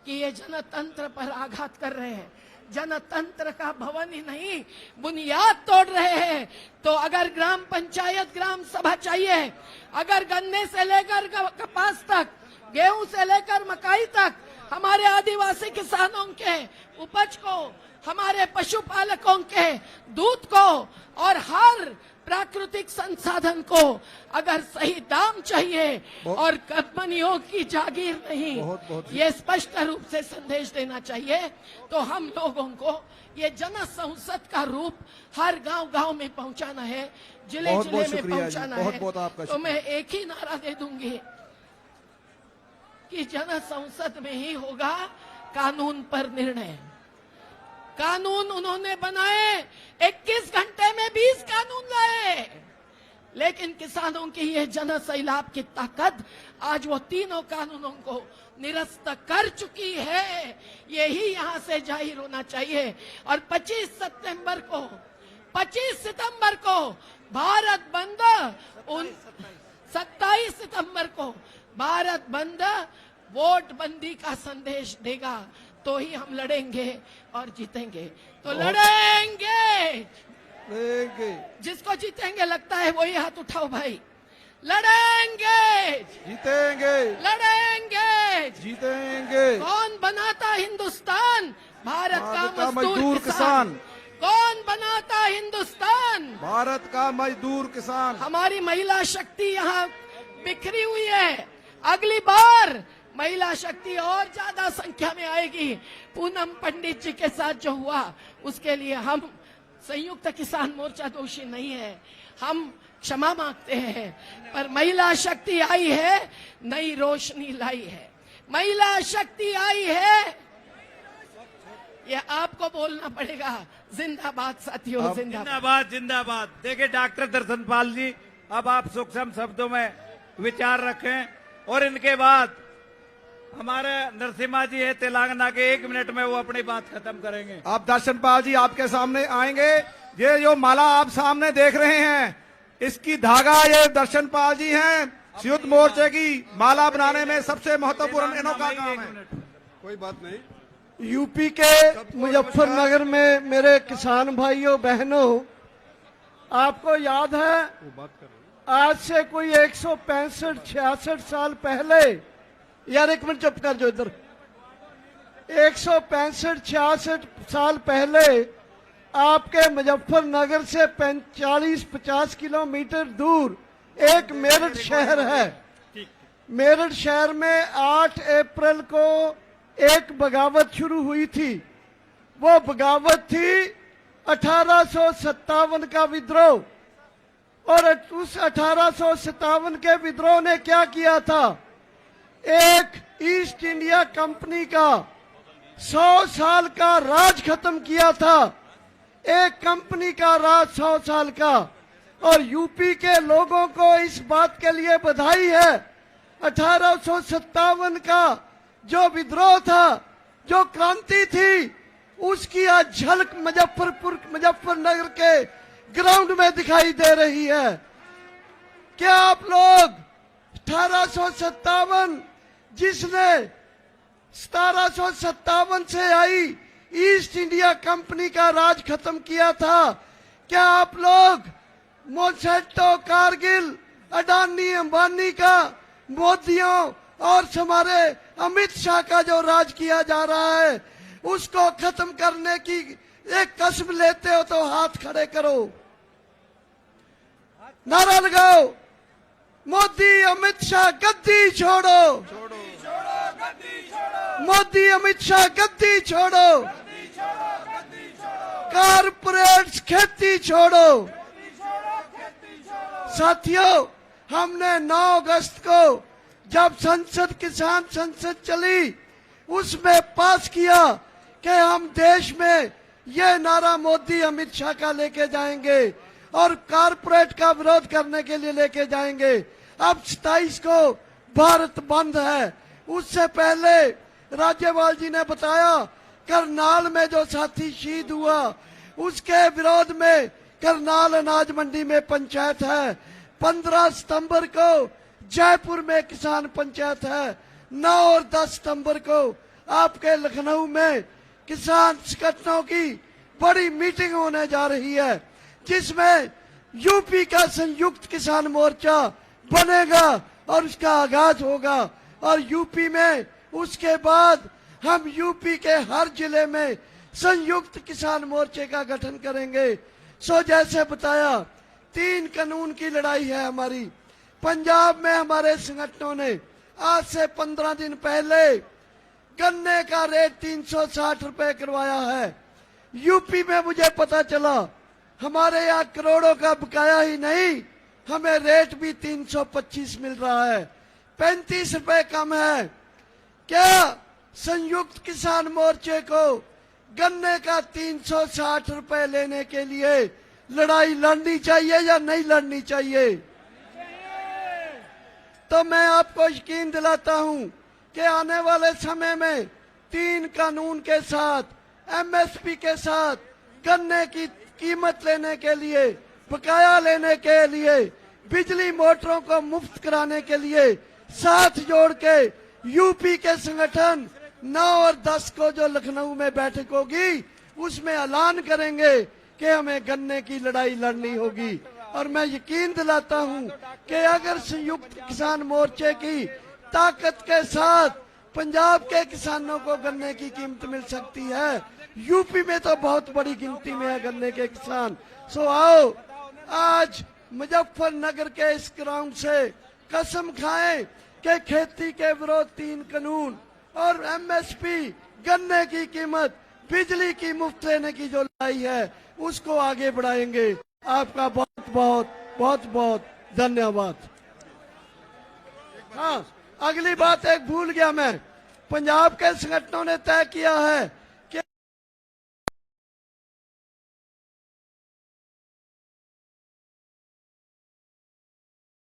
कि ये जनतंत्र पर आघात कर रहे हैं, जनतंत्र का भवन ही नहीं बुनियाद तोड़ रहे हैं। तो अगर ग्राम पंचायत, ग्राम सभा चाहिए, अगर गन्ने से लेकर कपास तक, गेहूं से लेकर मकाई तक हमारे आदिवासी किसानों के उपज को, हमारे पशुपालकों के दूध को और हर प्राकृतिक संसाधन को अगर सही दाम चाहिए और कंपनियों की जागीर नहीं, ये स्पष्ट रूप से संदेश देना चाहिए। तो हम लोगों को ये जन संसद का रूप हर गांव-गांव में पहुंचाना है, जिले-जिले में पहुंचाना है। तो मैं एक ही नारा दे दूंगी कि जन संसद में ही होगा कानून पर निर्णय। कानून उन्होंने बनाए, 21 घंटे में 20 कानून लाए, लेकिन किसानों की ये जन सैलाब की ताकत आज वो तीनों कानूनों को निरस्त कर चुकी है। यही यहां से जाहिर होना चाहिए। और 25 सितंबर को भारत बंद, 27 सितंबर को भारत बंद वोट बंदी का संदेश देगा, तो ही हम लड़ेंगे और जीतेंगे। तो लड़ेंगे, जिसको जीतेंगे लगता है वही हाथ उठाओ भाई। लड़ेंगे, जीतेंगे, लड़ेंगे, जीतेंगे। कौन बनाता हिंदुस्तान? भारत का मजदूर किसान। कौन बनाता हिंदुस्तान? भारत का मजदूर किसान। हमारी महिला शक्ति यहाँ बिखरी हुई है। अगली बार महिला शक्ति और ज्यादा संख्या में आएगी। पूनम पंडित जी के साथ जो हुआ, उसके लिए हम संयुक्त किसान मोर्चा दोषी नहीं है, हम क्षमा मांगते हैं। पर महिला शक्ति आई है, नई रोशनी लाई है। महिला शक्ति आई है, ये आपको बोलना पड़ेगा। जिंदाबाद साथियों, जिंदाबाद, जिंदाबाद। देखिए डॉक्टर दर्शनपाल जी, अब आप सूक्ष्म शब्दों में विचार रखें। और इनके बाद हमारे नरसिम्हा जी है तेलंगाना के, 1 मिनट में वो अपनी बात खत्म करेंगे। आप दर्शनपाल जी आपके सामने आएंगे। ये जो माला आप सामने देख रहे हैं, इसकी धागा ये दर्शनपाल जी हैं। संयुक्त मोर्चे की माला बनाने में सबसे महत्वपूर्ण इन्हों का काम है। कोई बात नहीं। यूपी के मुजफ्फरनगर में मेरे किसान भाइयों बहनों, आपको याद है आज से कोई 165-66 साल पहले, यार 1 मिनट चुप कर जो इधर, 165-66 साल पहले आपके मुजफ्फरनगर से 40-50 किलोमीटर दूर एक मेरठ शहर है। मेरठ शहर में 8 अप्रैल को एक बगावत शुरू हुई थी। वो बगावत थी 1857 का विद्रोह। और उस 1857 के विद्रोह ने क्या किया था? एक ईस्ट इंडिया कंपनी का 100 साल का राज खत्म किया था। एक कंपनी का राज 100 साल का। और यूपी के लोगों को इस बात के लिए बधाई है। 1857 का जो विद्रोह था, जो क्रांति थी, उसकी आज झलक मुजफ्फरनगर के ग्राउंड में दिखाई दे रही है। क्या आप लोग 1857 जिसने 1757 से आई ईस्ट इंडिया कंपनी का राज खत्म किया था, क्या आप लोग मोसेटो, कारगिल, अडानी, अंबानी का, मोदियों और हमारे अमित शाह का जो राज किया जा रहा है, उसको खत्म करने की एक कसम लेते हो तो हाथ खड़े करो, नारा लगाओ। मोदी अमित शाह गद्दी छोड़ो, मोदी अमित शाह गद्दी छोड़ो, कारपोरेट खेती छोड़ो। साथियों, हमने 9 अगस्त को जब किसान संसद चली, उसमें पास किया कि हम देश में ये नारा मोदी अमित शाह का लेके जाएंगे और कारपोरेट का विरोध करने के लिए लेके जाएंगे। अब 27 को भारत बंद है। उससे पहले राज्यपाल जी ने बताया करनाल में जो साथी शहीद हुआ, उसके विरोध में करनाल अनाज मंडी में पंचायत है। 15 सितंबर को जयपुर में किसान पंचायत है। 9 और 10 सितंबर को आपके लखनऊ में किसान संगठनों की बड़ी मीटिंग होने जा रही है, जिसमें यूपी का संयुक्त किसान मोर्चा बनेगा और उसका आगाज होगा। और यूपी में उसके बाद हम यूपी के हर जिले में संयुक्त किसान मोर्चे का गठन करेंगे। सो जैसे बताया 3 कानून की लड़ाई है हमारी। पंजाब में हमारे संगठनों ने आज से 15 दिन पहले गन्ने का रेट 360 रुपए करवाया है। यूपी में मुझे पता चला हमारे यहाँ करोड़ों का बकाया ही नहीं, हमें रेट भी 325 मिल रहा है, 35 रुपए कम है। क्या संयुक्त किसान मोर्चे को गन्ने का 360 रुपए लेने के लिए लड़ाई लड़नी चाहिए या नहीं लड़नी चाहिए? तो मैं आपको यकीन दिलाता हूं कि आने वाले समय में 3 कानून के साथ, एमएसपी के साथ, गन्ने की कीमत लेने के लिए, बकाया लेने के लिए, बिजली मोटरों को मुफ्त कराने के लिए साथ जोड़ के यूपी के संगठन 9 और 10 को जो लखनऊ में बैठक होगी उसमें ऐलान करेंगे कि हमें गन्ने की लड़ाई लड़नी होगी। और मैं यकीन दिलाता हूं कि अगर संयुक्त किसान मोर्चे की ताकत के साथ पंजाब के किसानों को गन्ने की कीमत मिल सकती है, यूपी में तो बहुत बड़ी गिनती में है गन्ने के किसान। सो आओ आज मुजफ्फरनगर के इस ग्राउंड से कसम खाएं कि खेती के विरोध 3 कानून और एमएसपी, गन्ने की कीमत, बिजली की मुफ्त लेने की जो लड़ाई है उसको आगे बढ़ाएंगे। आपका बहुत बहुत बहुत बहुत धन्यवाद। हाँ, अगली बात एक भूल गया मैं। पंजाब के संगठनों ने तय किया है